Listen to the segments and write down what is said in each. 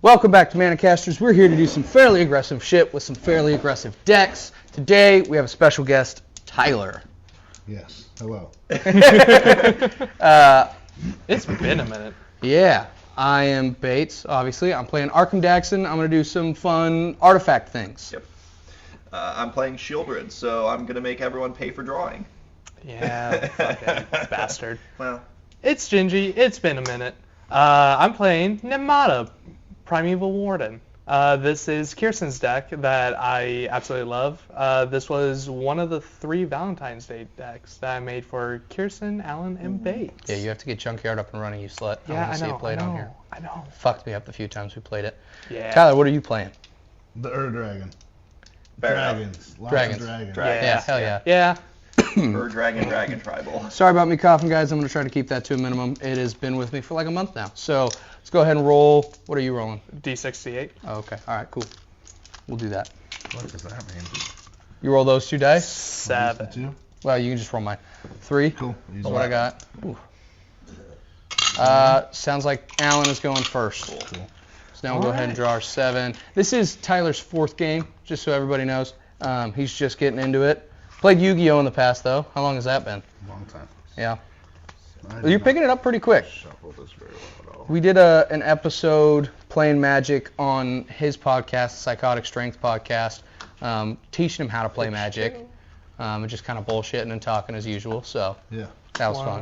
Welcome back to Manicasters. We're here to do some fairly aggressive shit with some fairly aggressive decks. Today we have a special guest, Tyler. Yes. Hello. It's been a minute. Yeah, I am Bates, obviously. I'm playing Arkham Daxon. I'm going to do some fun artifact things. Yep. I'm playing Shieldred, so I'm going to make everyone pay for drawing. Yeah, fucking bastard. Well, It's Gingy. It's been a minute. I'm playing Nemata, Primeval Warden. This is Kirsten's deck that I absolutely love. This was one of the 3 Valentine's Day decks that I made for Kirsten, Alan, and Bates. Yeah, you have to get Junkyard up and running, you slut. I Yeah, want I to see know, it played on here. I know. Fucked me up the few times we played it. Yeah. Tyler, what are you playing? The Dragon. fair enough. Dragons. Lots Dragons. of dragons. Dragons. Yeah, hell yeah. Yeah. Dragon Tribal. Sorry about me coughing, guys. I'm going to try to keep that to a minimum. It has been with me for like a month now. So let's go ahead and roll. What are you rolling? D68. Oh, okay. All right, cool. We'll do that. What does that mean? You roll those 2 dice? 7. 2? Well, you can just roll mine. 3. Cool. That's what I got. Ooh. Sounds like Alan is going first. Cool. So now we'll go ahead and draw our 7. This is Tyler's 4th game, just so everybody knows. He's just getting into it. Played Yu-Gi-Oh! In the past, though. How long has that been? Long time. Yeah. Well, you're picking it up pretty quick. Shuffle this very well at all. We did an episode playing Magic on his podcast, Psychotic Strength podcast, teaching him how to play Magic, and just kind of bullshitting and talking as usual. So Yeah. that was fun.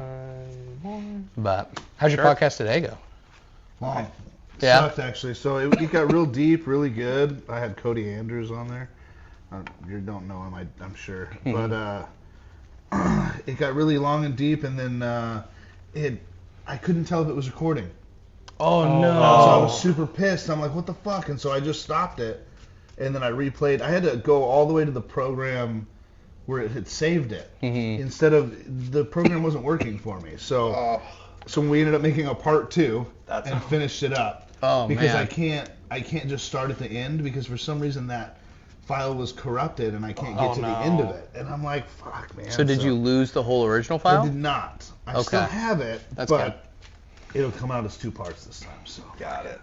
One more. But how's your Sure. podcast today go? Long. Yeah. Sucked, actually. So it got real deep, really good. I had Cody Andrews on there. You don't know him, I'm sure. But it got really long and deep, and then I couldn't tell if it was recording. Oh, no. So I was super pissed. I'm like, what the fuck? And so I just stopped it, and then I replayed. I had to go all the way to the program where it had saved it. Instead of, the program wasn't working for me. So we ended up making a part 2 and finished it up. Oh, because man. I can't just start at the end, because for some reason that file was corrupted and I can't get to the no. end of it. And I'm like, fuck, man. So did you lose the whole original I file? did not. I Okay. still have it, That's but it'll come out as 2 parts this time. So Got it.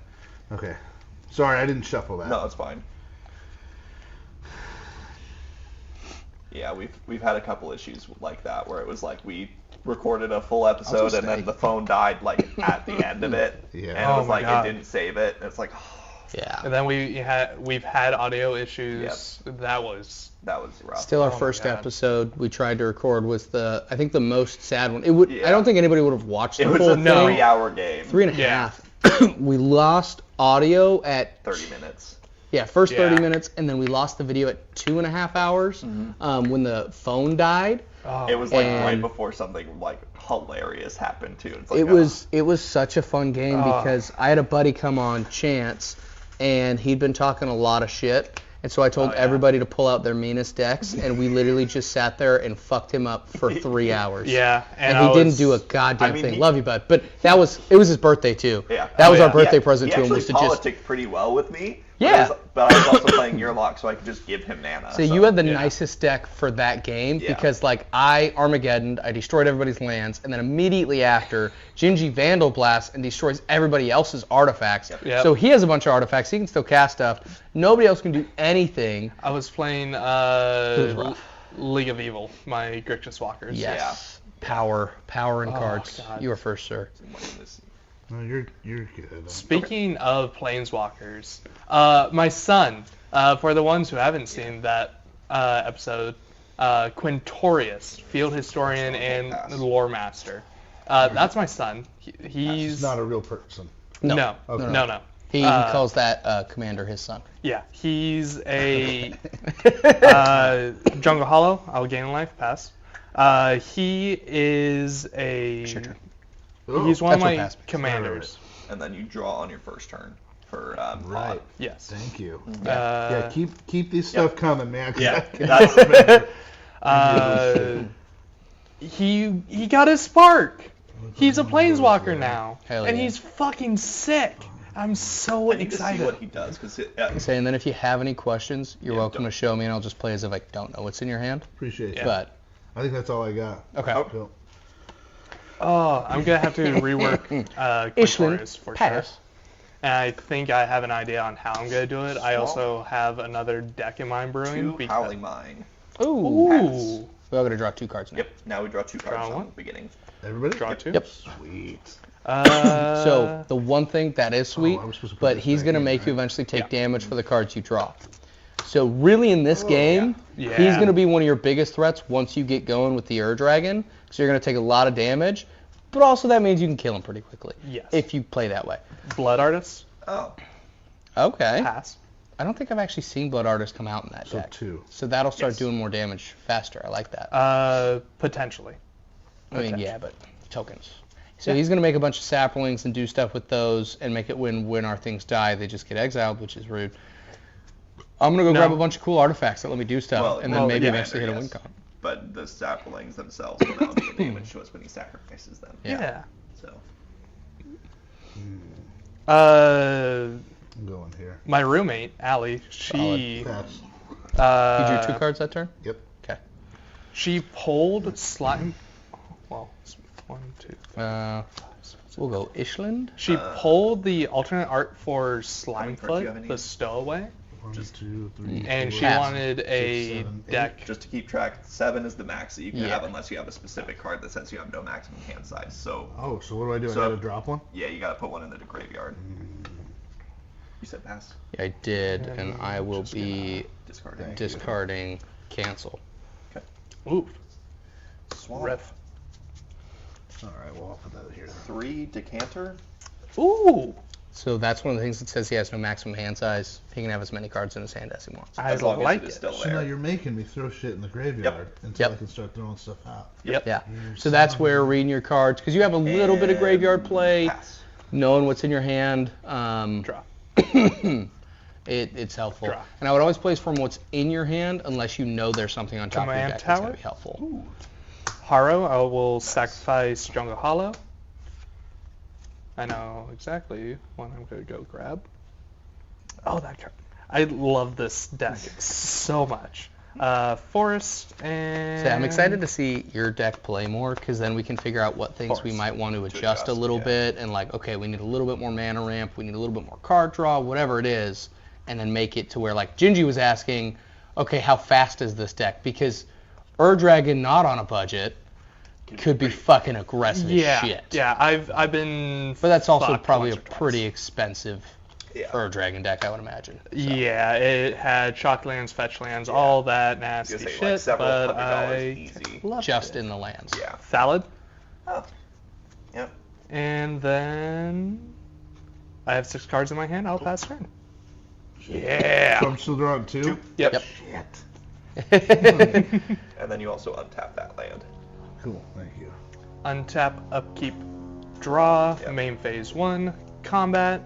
okay. Sorry, I didn't shuffle that. No, it's fine. Yeah, we've had a couple issues like that where it was like we recorded a full episode and then the phone died like at the end of it. Yeah. And it Oh was my like God. it didn't save it. And it's like Yeah. And then we've had audio issues. That was that was rough. Still, our Oh my first God. episode we tried to record was I think the most sad one. It would. Yeah. I don't think anybody would have watched the It was full a thing. 3-hour game. 3.5. Yeah. We lost audio at 30 minutes. first 30 Yeah. minutes, and then we lost the video at 2.5 hours when the phone died. It was like And- right before something like hilarious happened too. It's like, It was such a fun game because I had a buddy come on, Chance, and he'd been talking a lot of shit. And so I told Oh, yeah. everybody to pull out their meanest decks, and we literally just sat there and fucked him up for 3 hours. yeah. And I he didn't was- do a goddamn I mean, thing. he- Love you, bud. But it was his birthday too. Yeah. That was Oh, our yeah. birthday present to him, He was to actually just. politicked pretty well with me. Yeah. But I was also playing your lock, so I could just give him mana. So you had the yeah. nicest deck for that game Yeah. because like I Armageddoned, I destroyed everybody's lands, and then immediately after, Gingy Vandal blasts and destroys everybody else's artifacts. Yep. So he has a bunch of artifacts, he can still cast stuff. Nobody else can do anything. I was playing was rough. League of Evil, my Grixis Walkers. Yes. Power and Oh, cards. God. You are first, sir. No, you're good. Speaking of Planeswalkers, my son, for the ones who haven't seen that episode, Quintorius, Field Historian and Lore Master. That's my son. He's He's not a real person. no. Okay. No. He calls that Commander his son. Yeah, he's a Jungle Hollow. I'll gain a life. Pass. He is a. It's your turn. Oh, He's one of That's what my passed me. commanders. And then you draw on your first turn for Right. Pod. Yes. Thank you. Uh, Yeah, keep these stuff coming, man. 'cause Yeah, I- that's he got his spark. He's a planeswalker now, Hell and yeah. he's fucking sick. I'm so I need to see excited. what he does because Say, and then if you have any questions, you're Yeah, welcome don't- to show me, and I'll just play as if I don't know what's in your hand. Appreciate Yeah. it. But I think that's all I got. okay. Cool. Oh, I'm gonna have to rework Ishland, Quintorius for pass. sure. and I think I have an idea on how I'm going to do it. I also have another deck in mind brewing. 2 Howling Mine. Ooh. We're all going to draw 2 cards now. Yep. Now we draw 2 cards Draw from one. the beginning. Everybody? Draw 2. Yep. Sweet. So the one thing that is sweet, I was supposed to put but this he's back going to in, make you right? eventually take damage for the cards you draw. So really in this game, Yeah. he's going to be one of your biggest threats once you get going with the Dragon. So you're going to take a lot of damage, but also that means you can kill him pretty quickly. Yes. If you play that way. Blood Artist. Oh. Okay. Pass. I don't think I've actually seen Blood Artist come out in that So deck. 2. So that'll start Yes. doing more damage faster. I like that. Potentially. I mean, yeah, but tokens. So he's going to make a bunch of saplings and do stuff with those and make it when our things die, they just get exiled, which is rude. I'm going to go grab a bunch of cool artifacts that let me do stuff, and then maybe eventually hit a win con. But the saplings themselves will now do damage to us when he sacrifices them. Yeah. So. I'm going here. My roommate, Allie, she Pass. You drew 2 cards that turn? Yep. Okay. she pulled slime. Well, 1, 2. We'll go Ishland. She pulled the alternate art for cards do you have Slimefoot, in the here? stowaway, 1, 2, 3, and 4, she wanted a 7, 8. deck. Just to keep track, 7 is the max that you can Yeah. have unless you have a specific card that says you have no maximum hand size. So, Oh, so what do? So- I gotta drop one? yeah, you gotta put one in the graveyard. You said pass. Yeah, I did, and I will be Discarding. discarding cancel. Ooh, Swamp. riff. Alright, well, I'll put that here. 3 decanter. Ooh, So that's one of the things that says he has no maximum hand size. He can have as many cards in his hand as he wants. I As long like as it is it. still So there. now you're making me throw shit in the graveyard until Yep. I can start throwing stuff out. Yep. Yeah. You So that's son of where a- reading your cards, because you have a little bit of graveyard play, Pass. knowing what's in your hand. Draw. It's helpful. Draw. And I would always place from what's in your hand unless you know there's something on top of your Command deck that's tower? going to be helpful. Haro, I will sacrifice Jungle Hollow. I know exactly what I'm going to go grab. Oh, that card. I love this deck so much. Forest and... So I'm excited to see your deck play more, because then we can figure out what things we Force. might want to To adjust a adjust, little yeah. bit, and like, okay, we need a little bit more mana ramp, we need a little bit more card draw, whatever it is, and then make it to where, like Gingy was asking, okay, how fast is this deck? Because Dragon not on a budget could be fucking aggressive Yeah, as shit. yeah. I've been. But that's also fucked probably a once or twice. pretty expensive Yeah. Dragon deck, I would imagine. So. Yeah, it had shock lands, fetch lands, all that I nasty was gonna say, shit, like several but $100 I easy. loved Just it. in the lands. Yeah. Thallid, Oh. Yep. and then I have 6 cards in my hand. I'll pass turn. Yeah. So I'm still drawing 2? Yep. Yep. Shit. And then you also untap that land. Cool, thank you. Untap, upkeep, draw. Yep. Main phase 1, combat.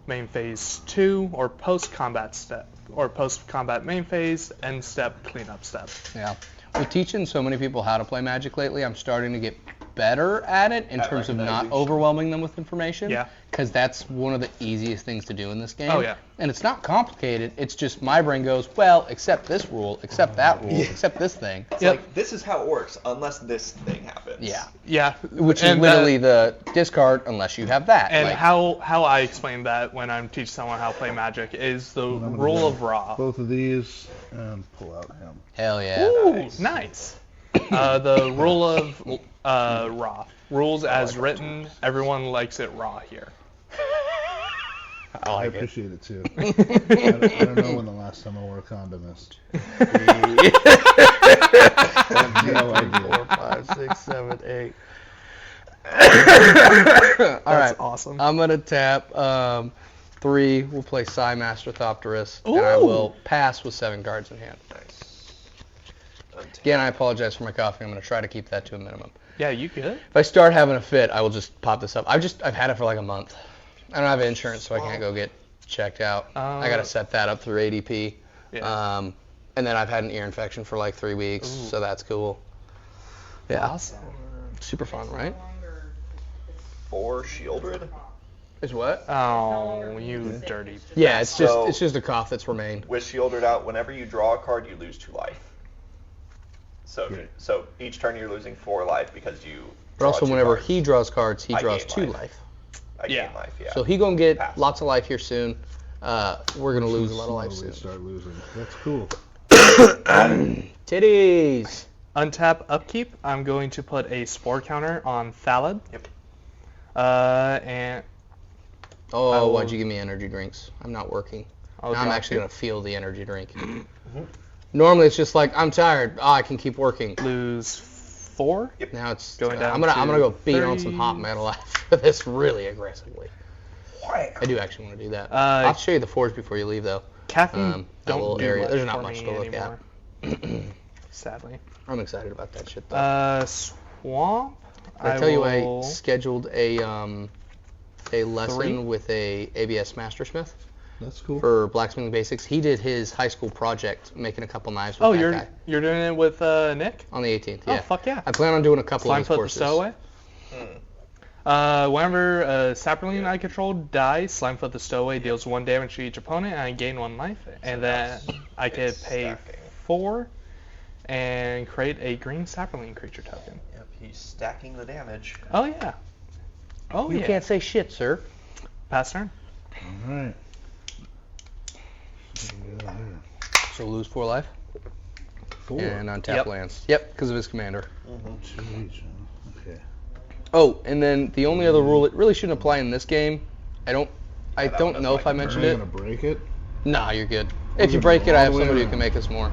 Main phase 2, or post-combat step, or post-combat main phase, end step, cleanup step. Yeah. With teaching so many people how to play Magic lately, I'm starting to get better at it in At terms of not recognizing. overwhelming them with information. Yeah. Because that's one of the easiest things to do in this game. Oh, yeah. And it's not complicated. It's just my brain goes, well, except this rule, except that rule, except this thing. It's Yep. like, this is how it works, unless this thing happens. Yeah. Yeah. Which is and literally the discard unless you have that. And Like, how I explain that when I'm teaching someone how to play Magic is the I'm gonna rule do of Raw. Both of these and pull out him. hell yeah. Ooh, nice. The rule of Raw. Rules as written. Everyone likes it raw here. I I like it. appreciate it too. I don't know when the last time I wore a condom is. No idea. 4, 5, 6, 7, 8. All That's right. awesome. I'm gonna tap 3. We'll play Psy Master Thopterus, and I Ooh. will pass with 7 cards in hand. Nice. Again, I apologize for my coughing. I'm gonna try to keep that to a minimum. Yeah, you good? If I start having a fit, I will just pop this up. I've had it for like a month. I don't have insurance, so I can't go get checked out. I gotta set that up through ADP. Yeah. And then I've had an ear infection for like 3 weeks, Ooh. so that's cool. Yeah. Awesome. Super fun, right? 4 Shieldred. Is what? Oh, you dirty. Yeah, it's So- just a cough that's remained. With Shieldred out, whenever you draw a card, you lose 2 life. So, Great. so each turn you're losing 4 life because you. But also, draw 2 whenever cards. he draws cards, he I draws gain 2 life. life. I gain life, yeah. So he gonna get Pass. lots of life here soon. We're gonna lose a lot of life soon. Start losing. That's cool. Titties. Untap upkeep. I'm going to put a spore counter on Thalid. Yep. And Oh, why'd you give me energy drinks? I'm not working. I'll Now I'm drop actually you. gonna feel the energy drink. Normally it's just like I'm tired. Oh, I can keep working. Lose 4. Now it's Going down I'm gonna to go beat on 30. some hot metal after this really aggressively. I do actually want to do that. I'll show you the forge before you leave though. Caffeine that little don't do area. much There's not for much me to look anymore. at. Sadly. I'm excited about that shit though. Swamp. Did I tell you will- I scheduled a lesson 3? with a ABS Mastersmith That's cool. for blacksmithing basics. He did his high school project making a couple knives with that guy you're doing it with Nick? on the 18th. Oh, Yeah. fuck yeah. I plan on doing a couple of his Slimefoot the courses. Stowaway. Whenever a Saproline I control dies, Slimefoot the Stowaway deals 1 damage to each opponent, and I gain 1 life. And then I could it's pay stacking. 4 and create a green Saproline creature token. Yep, he's stacking the damage. Oh yeah. Oh You yeah. can't say shit, sir. Pass turn. All right. So lose 4 life 4. and untap Yep. lands. Yep, because of his commander. Jeez, okay. Oh, and then the only other rule, it really shouldn't apply in this game. I don't that one know if I doesn't mentioned Are you it. gonna break it? Nah, you're good. We're If you gonna break go it, I all have the way somebody who around. can make us more.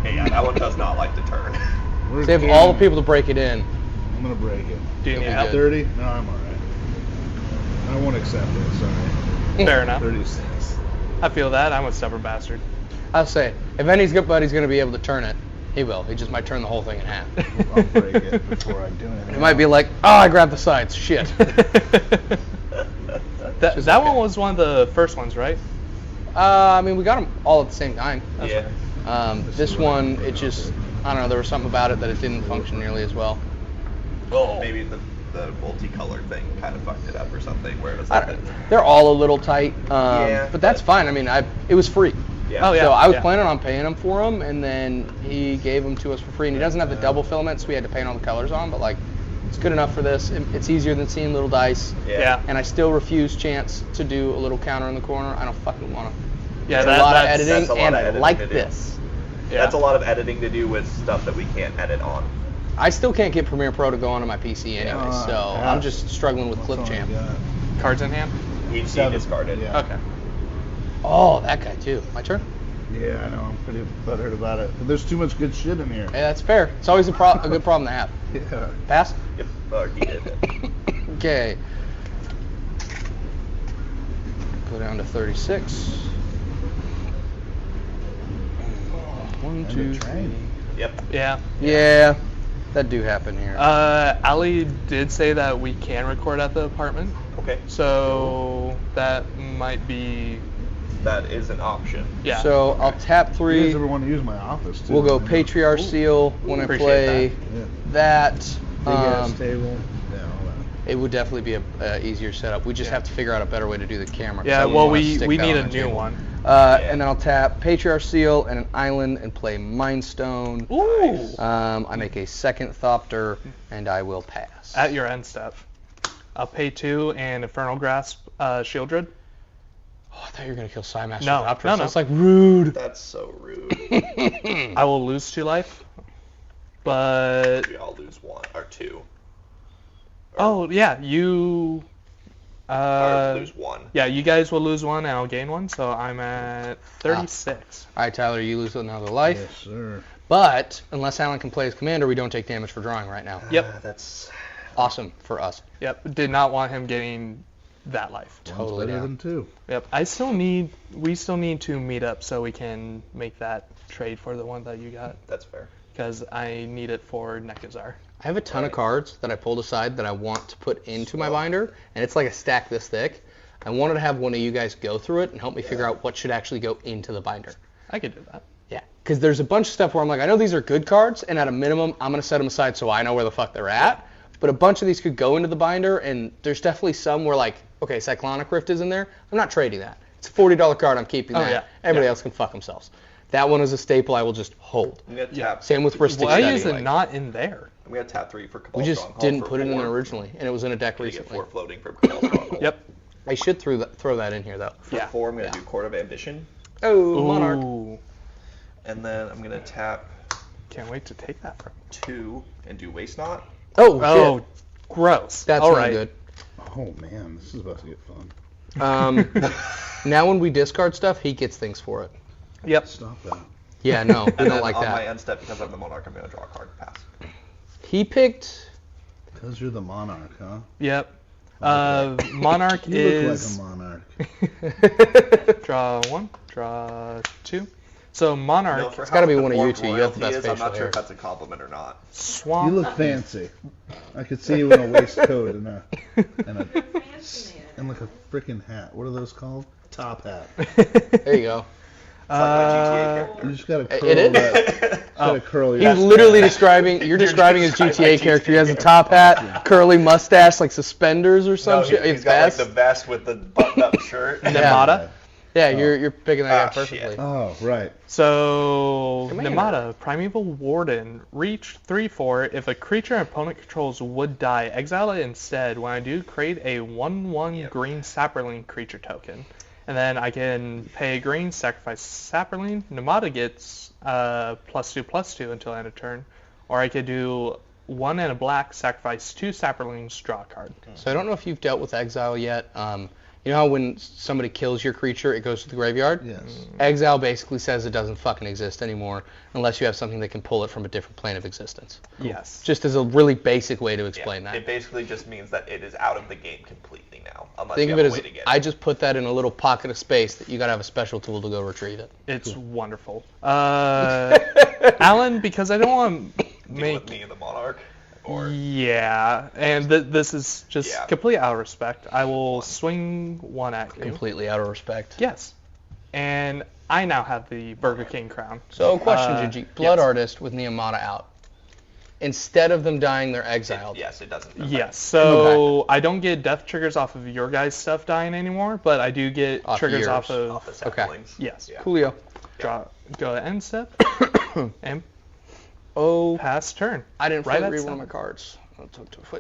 Okay, yeah, that one does not like to turn. We're So you have kidding. all the people to break it in. I'm gonna break it. Do you You'll need be help? good. 30? No, I'm alright. I won't accept it. Sorry. Fair enough. 36. I feel that. I'm a stubborn bastard. I'll say, if anybody's going to be able to turn it, he will. He just might turn the whole thing in half. I'll break it before I do anything. It might be like, oh, I grabbed the sides. Shit. that Just that okay. one was one of the first ones, right? I mean, we got them all at the same time. Yeah. This one, it just, I don't know, there was something about it that it didn't function nearly as well. Maybe the multicolored thing kind of fucked it up or something, where it was I like don't, they're all a little tight, Yeah, but that's but- fine. I mean, it was free. Yeah. Oh, yeah. So I was planning on paying him for them, and then he gave them to us for free. And he doesn't have the double filaments, so we had to paint all the colors on. But like, it's good enough for this. It's easier than seeing little dice. Yeah. And I still refuse Chance to do a little counter in the corner. I don't fucking want to. Yeah, It's a lot of that's- editing, that's a lot and of I editing like to do. this. Yeah. That's a lot of editing to do with stuff that we can't edit on. I still can't get Premiere Pro to go onto my PC anyway, so yeah. I'm just struggling with That's all I Clipchamp. got. Cards in hand? He 7. discarded. Yeah. Okay. Oh, that guy too. My turn. Yeah, I know. I'm pretty butthurt about it. But there's too much good shit in here. Hey, that's fair. It's always a good problem to have. Yeah. Pass. Yep. He did it. Okay. Go down to 36. 1, And 2, a train. 3. Yep. Yeah. Yeah, that do happen here. Ali did say that we can record at the apartment, Okay. so that might be That is an option. yeah. So I'll tap If you 3. guys ever want to use my office too? We'll go let me know. Patriarch Seal when I Appreciate play Yeah. that. Big ass table. Yeah, all that. It would definitely be a easier setup. We just Yeah. have to figure out a better way to do the camera. 'cause Yeah, I wouldn't well, wanna we stick that need on a the new table. one. And then I'll tap Patriarch Seal and an island and play Mindstone. Ooh. I make a second Thopter and I will pass. At your end step. I'll pay 2 and Infernal Grasp Shieldred. Oh, I thought you were gonna kill Psymaster No, Thopter. no, no. That's like rude. That's so rude. I will lose 2 life. But We all lose 1 or 2. oh yeah, you Ours lose 1. yeah, you guys will lose 1 and I'll gain 1, so I'm at 36. All right, Tyler, you lose another life. Yes, sir. But unless Alan can play as commander, we don't take damage for drawing right now. Yep. That's Awesome for us. Yep. Did not want him getting that life. Totally One's better down. than 2. Yep. We still need to meet up so we can make that trade for the one that you got, that's fair. because I need it for Nekazar. I have a ton of cards that I pulled aside that I want to put into my binder, and it's like a stack this thick. I wanted to have one of you guys go through it and help me figure out what should actually go into the binder. I could do that. Yeah, because there's a bunch of stuff where I'm like, I know these are good cards, and at a minimum, I'm going to set them aside so I know where the fuck they're at. But a bunch of these could go into the binder, and there's definitely some where like, okay, Cyclonic Rift is in there. I'm not trading that. It's a $40 card. I'm keeping Oh, that. yeah. Everybody Yeah. else can fuck themselves. That one is a staple I will just hold. You got tapped. Same with Ristic Why Study. is it like- not in there? I'm going to tap 3 for Cabal We just Stronghold didn't for put it in 4. there originally, and it was in a deck You get recently. 4 floating from Cabal Stronghold. Yep. I should throw that in here, though. For 4, I'm going to do Court of Ambition. Oh, Monarch. Ooh. And then I'm going to tap Can't wait to take that from 2 and do Waste Not. Oh, Oh, shit. gross. That's all not right. good. Oh man, this is about to get fun. Now when we discard stuff, he gets things for it. Yep. Stop that. Yeah, no, we And don't then like on my that. end step, because I'm the Monarch, I'm going to draw a card. Pass. He picked... Because you're the monarch, huh? Yep. Monarch You is... look like a monarch. Draw 1, draw 2. So Monarch, No, for It's how gotta be one of you deformed two. You have the royalty best is, I'm facial not sure hair. if that's a compliment or not. Swamp. You look fancy. I could see you in a waistcoat and like a freaking hat. What are those called? Top hat. There you go. It's like my GTA character. You just gotta curl It is? that. Gotta curl He's your. literally describing... You're describing his GTA character. He has a top hat, curly mustache, like suspenders or some No, shit. he's His got like vest. the vest with the button-up shirt. Nemata. Yeah, you're picking that guy shit. perfectly. Oh right. So, Commander. Nemata, Primeval Warden, reach 3/4. If a creature an opponent controls would die, exile it instead. When I do, create a 1/1 green Saproling creature token. And then I can pay a green, sacrifice Saproling. Nemata gets +2/+2 until end of turn. Or I could do 1 and a black, sacrifice 2 Saprolings, draw a card. So I don't know if you've dealt with Exile yet. You know how when somebody kills your creature, it goes to the graveyard? Yes. Exile basically says it doesn't fucking exist anymore unless you have something that can pull it from a different plane of existence. Yes. Just as a really basic way to explain It that. basically just means that it is out of the game completely now, unless Think you of have it a as way to get it. I just put that in a little pocket of space that you gotta have a special tool to go retrieve it. It's wonderful. Alan, because I don't want to Deal make... with me and the Monarch. Or Yeah, and this is just Yeah. complete out of respect. I will swing 1 at you. Completely out of respect. Yes. And I now have the Burger King crown. So question, Gigi. Blood yes. Artist with Niamata out. Instead of them dying, they're exiled. yes, it doesn't. Yes, so I don't get death triggers off of your guys' stuff dying anymore, but I do get Off triggers yours. off of... Off the Okay. saplings. Yes. Yeah. Coolio. Go to end step, and Oh, pass turn. I didn't Right right at read one of my 7. cards.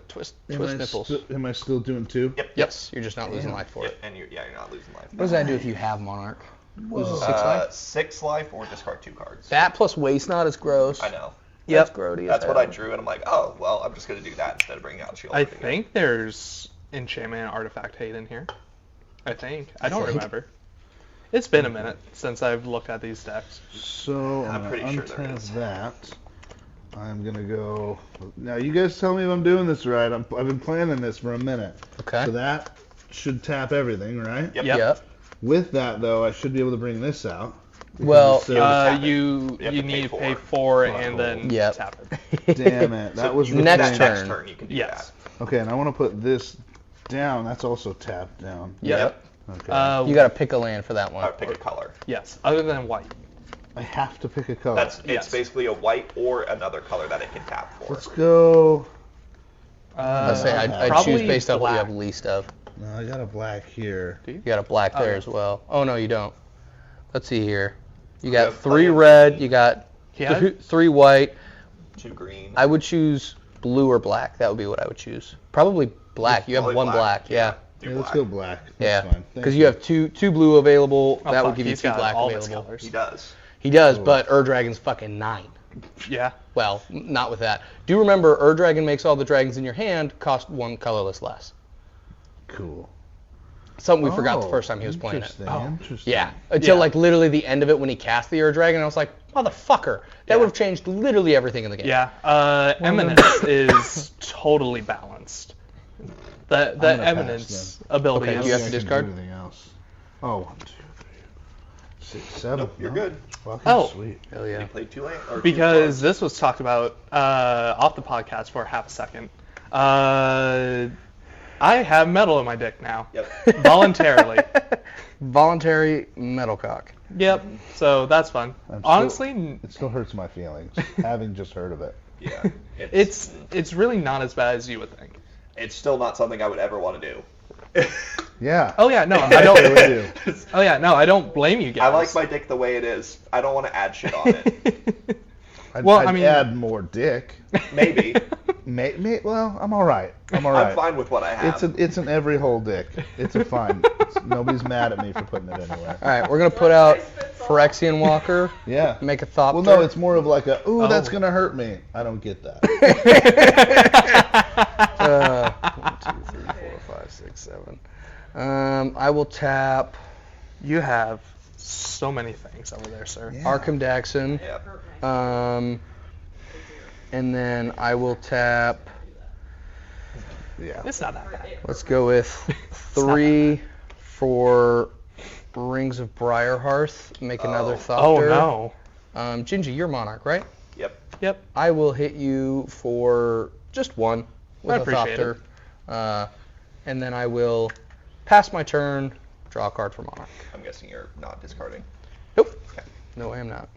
Twist Am nipples. am I still doing 2? Yep. Yes, you're just not losing life for Yep. it. And you're not losing life. What does that do if you have Monarch? Loses Whoa. 6 life? 6 life or discard 2 cards. That plus Waste Not is gross. I know. That's grody. as That's what I hell. drew, and I'm like, oh, well, I'm just going to do that instead of bringing out Shield. I think there's enchantment and artifact hate in here. I think. I don't remember. It's been a minute since I've looked at these decks. So I'm I'm pretty gonna sure there untap is. that. I'm gonna go. Now you guys tell me if I'm doing this right. I've been planning this for a minute. Okay. So that should tap everything, right? Yep. Yep. With that though, I should be able to bring this out. Well, So- tap it. You You have to need to pay pay 4. 4 and then Yep. tap it. Damn it, that was next retained. turn. Next turn you can do Yes. Okay, and I want to put this down. That's also tapped down. Yep. Okay. You gotta pick a land for that that. one. Pick a color. Yes, other than white. I have to pick a color. It's Yes. basically a white or another color that it can tap for. Let's go. I say I'd choose probably based off what you black. have least of. No, I got a black here. You got a black there Okay. as well. Oh no, you don't. Let's see here. You You got have 3 plenty of red. green. You got Yeah. 3 white. 2 green. I would choose blue or black. That would be what I would choose. Probably black. You have Probably 1 black. Yeah. Do Yeah, let's black. go black. That's Yeah. fine. Thank Because you have two blue available. Oh, that would fuck, give you he's 2 got black all his available. colors. He does. He does, Cool. but Ur-Dragon's fucking 9. Yeah. Well, not with that. Do remember, Ur-Dragon makes all the dragons in your hand cost 1 colorless less. Cool. Something we forgot the first time he was playing it. Interesting. Interesting. Yeah, until Yeah. like literally the end of it when he cast the Ur-Dragon, I was like, motherfucker, that Yeah. would have changed literally everything in the game. Yeah. Eminence is totally balanced. The gonna pass Eminence ability Okay, is... you have to I can do discard? Anything else? Oh, 1, 2, 3, 6, 7. Nope, you're No. good. Fucking Oh. sweet. Hell You yeah. played 2 land or 2 Because cards? this was talked about off the podcast for half a second. I have metal in my dick now. Yep. Voluntarily. Voluntary metalcock. Yep. So that's fun. I'm Honestly, It still hurts my feelings having just heard of it. Yeah. it's really not as bad as you would think. It's still not something I would ever want to do. Yeah. Oh yeah, no, I What don't. do we do? Oh yeah, no, I don't blame you guys. I like my dick the way it is. I don't want to add shit on it. I'd add more dick. Maybe. Well, I'm all right. I'm fine with what I have. It's an every hole dick. It's a fine. Nobody's mad at me for putting it anywhere. All right, we're gonna put out Phyrexian Walker. Yeah. Make a thought. Well, no, it's more of like that's gonna hurt me. I don't get that. 1, 2, 3, 4, 5, 6, 7. I will tap You have so many things over there, sir. Yeah. Arkham Daxon. Yep. And then I will tap. Yeah. It's not that bad. Let's go with 3 for Rings of Briarhearth. Make another Thopter. Oh, no. Gingy, you're Monarch, right? Yep. I will hit you for just 1 with I a appreciate Thopter. And then I will pass my turn, draw a card for Monarch. I'm guessing you're not discarding. Nope. Okay. No, I am not.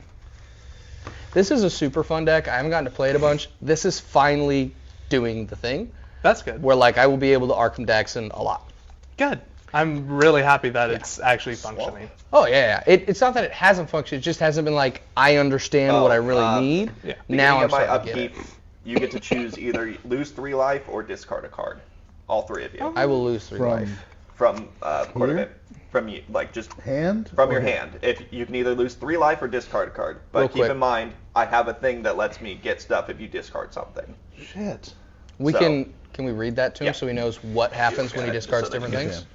This is a super fun deck. I haven't gotten to play it a bunch. This is finally doing the thing That's good. where I will be able to Arkham Daxon a lot. Good. I'm really happy that it's actually functioning. Oh yeah. It's not that it hasn't functioned. It just hasn't been I understand what I really need. Yeah. Now I'm Beginning of my starting to get it. upkeep, you get to choose either lose 3 life or discard a card. All 3 of you. I will lose 3 From life. From Court of Here? It. From you, just Hand? from your hand. If you can either lose 3 life or discard a card. But Real keep quick. in mind, I have a thing that lets me get stuff if you discard something. Shit. We So- can we read that to him Yeah. so he knows what happens when he Yeah, discards just so that different he things?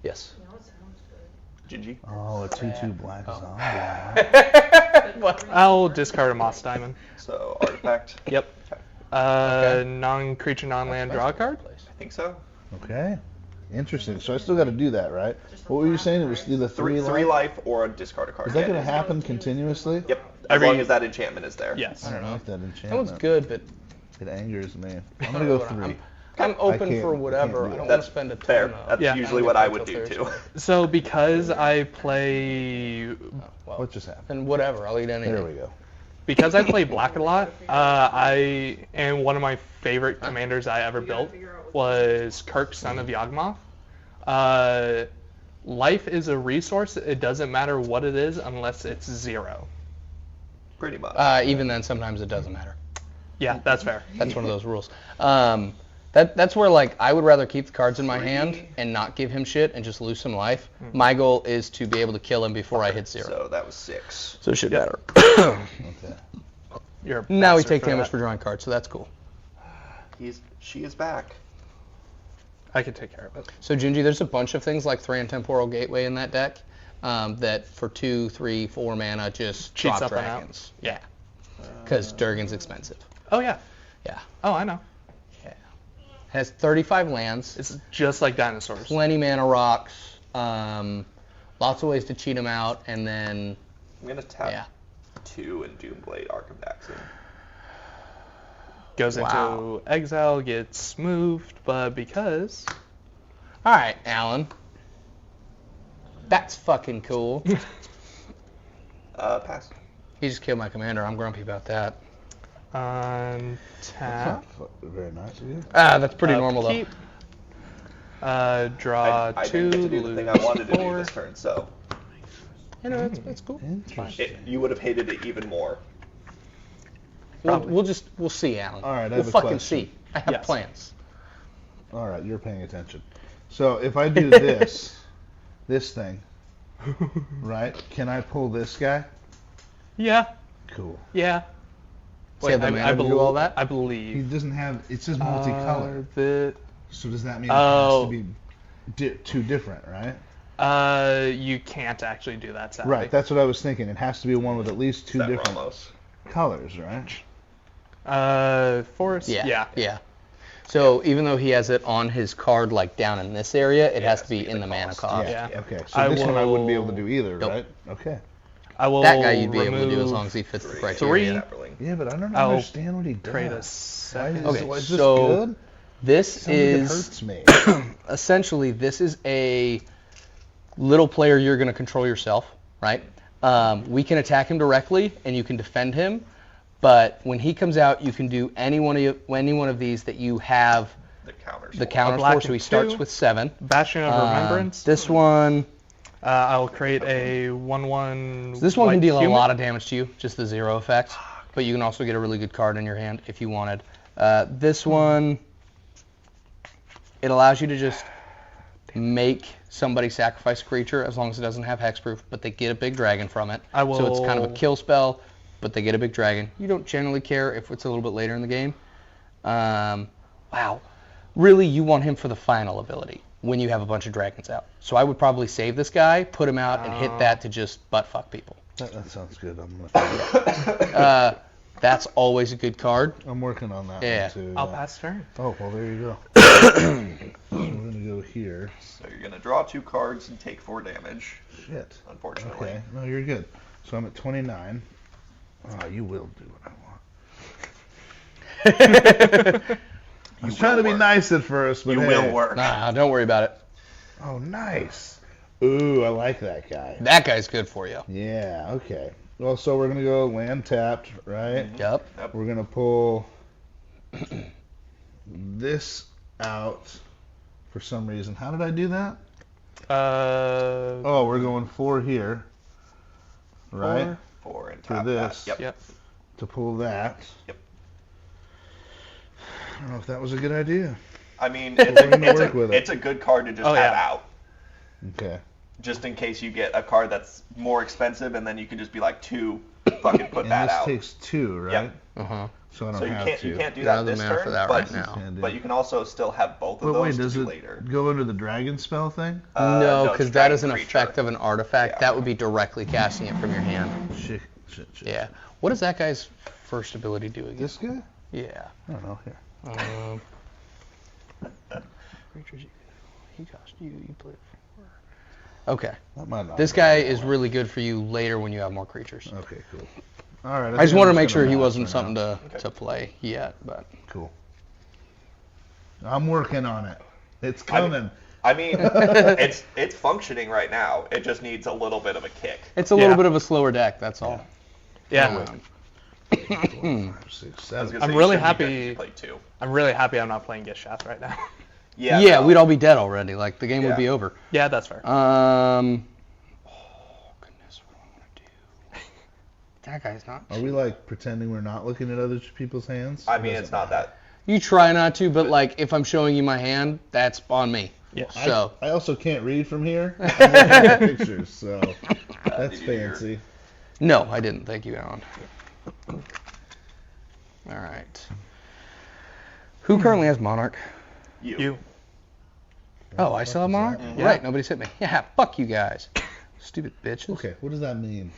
Yes. Gingy? Oh, a 2/2 black zombie. I'll discard a Moss Diamond. So, artifact? Yep. Okay. Non-creature, non-land, draw a card. I think so. Okay. Interesting. So I still got to do that, right? What were you saying? It was either 3 3 life? life or discard a card. Is that Yeah, going it to is. happen continuously? Yep. As Every- long as that enchantment is there. Yes. I don't like that enchantment. That one's good, but It angers me. I'm going to go 3. I'm open can't- for I whatever. can't I do don't that. want to spend a ton Fair. of. That's Yeah. usually I what don't I get would do till too. Thursday. So because I play Well, What just happened? then whatever. I'll eat anything. There we go. because I play black a lot, and one of my favorite commanders I ever built was Kirk, son of Yawgmoth. Life is a resource. It doesn't matter what it is unless it's 0. Pretty much. Even then, sometimes it doesn't matter. Yeah, that's fair. That's one of those rules. That's where I would rather keep the cards in my hand and not give him shit and just lose some life. My goal is to be able to kill him before I hit 0. So that was 6. So it should matter. Okay. You're a Now we bastard take for damage that. for drawing cards, so that's cool. She is back. I can take care of it. So Gingy, there's a bunch of things like Thran Temporal Gateway in that deck that for 2, 3, 4 mana just Cheats drop up and out. dragons. Yeah. Because Durgan's expensive. Oh yeah. Yeah. Oh, I know. Has 35 lands. It's just like dinosaurs. Plenty mana rocks. Lots of ways to cheat them out, and then I'm going to tap yeah. 2 and Doomblade Arkham Daxon. Goes Wow. into exile, gets moved, but because All right, Alan. That's fucking cool. Pass. He just killed my commander. I'm grumpy about that. on That's tap, not very nice of you. That's pretty normal keep, draw I 2, didn't get to do the lose thing I wanted to do 4. this turn, so though. You know, it's cool. Interesting. you would have hated it even more. We'll see, Alan. All right, I we'll have a fucking question. see. I have Yes. plans. All right, you're paying attention. So if I do this, this thing, right? Can I pull this guy? Yeah, Cool. yeah. Does he have the mana to do all that? I He believe. doesn't have. It says multicolored. So does that mean it Oh. has to be two different, right? You can't actually do that, sadly. Right. That's what I was thinking. It has to be one with at least 2 That different Ramos. colors, right? Forest. Yeah. So even though he has it on his card, down in this area, it has to be in the mana cost. Yeah. Okay. So I this one I wouldn't be able to will- do either, Nope. right? Okay. I will That guy you'd be able to do as remove long as he fits the 3. criteria. Three. Yeah, but I don't I'll understand what he does. Create a Why second. is, Okay, is this so good? This Sounds like it is hurts me. essentially this is a little player you're going to control yourself, right? We can attack him directly and you can defend him, but when he comes out, you can do any one of these that you have The counters. the for. counter black for. So he and starts 2. with 7. Bastion of Remembrance. This one, I'll create a 1/1. So this one white can deal human. a lot of damage to you, just the 0 effect. But you can also get a really good card in your hand if you wanted. This one, it allows you to just make somebody sacrifice a creature as long as it doesn't have hexproof, but they get a big dragon from it. So it's kind of a kill spell, but they get a big dragon. You don't generally care if it's a little bit later in the game. Wow. Really, you want him for the final ability when you have a bunch of dragons out. So I would probably save this guy, put him out, and hit that to just butt fuck people. That sounds good. That's always a good card. I'm working on that Yeah. one too. I'll pass turn. Oh, well, there you go. So we're going to go here. So you're gonna draw 2 cards and take 4 damage. Shit. Unfortunately. Okay. No, you're good. So I'm at 29. Oh, you will do what I want. I was trying to be nice at first, but You hey. will work. Nah, don't worry about it. Oh, nice. Ooh, I like that guy. That guy's good for you. Yeah, okay. Well, so we're going to go land tapped, right? Yep. We're going to pull this out for some reason. How did I do that? Oh, we're going 4 here, right? 4 and For tap this. that. Yep. To pull that. Yep. I don't know if that was a good idea. I mean, We're gonna work with it. it's a good card to just Oh, have yeah. out. Okay. Just in case you get a card that's more expensive, and then you can just be like, 2, fucking put And that this out. takes 2, right? Yep. Uh-huh. So I don't So you have can't to. you can't do You're that out of the this mana turn, for that but, right now. but you can also still have both of But those wait, to does do it later. go under the dragon spell thing? No, it's because that dragon is an creature. effect of an artifact. Yeah. That would be directly casting it from your hand. Shit. Yeah. What does that guy's first ability do again? This guy? Yeah. I don't know. Here. Creatures he cost you play it for. Okay. That might not This be guy that is one. really good for you later when you have more creatures. Okay, cool. All right. I just think wanted to I'm make gonna sure he pass wasn't for something now. to play yet, but Cool. I'm working on it. It's coming. I mean, it's functioning right now. It just needs a little bit of a kick. it's a little bit of a slower deck. That's all. Yeah. 4, 5, 6, I was 7. gonna I'm say, really you shouldn't be good if you play 2. I'm really happy I'm not playing Gishath right now. Yeah. Yeah, no. we'd all be dead already. Like the game would Yeah. be over. Yeah, that's fair. Oh goodness, what do I want to do? That guy's not. Are we like pretending we're not looking at other people's hands? I Or mean, does it's it not matter? that. You try not to, but like if I'm showing you my hand, that's on me. Yeah. So I also can't read from here. I'm looking at pictures, so that's Did you hear? fancy. no, I didn't. Thank you, Alan. All right. Who currently has Monarch? You. Oh, I still have Monarch? Yeah. Right, nobody's hit me. Yeah, fuck you guys. Stupid bitches. Okay, what does that mean?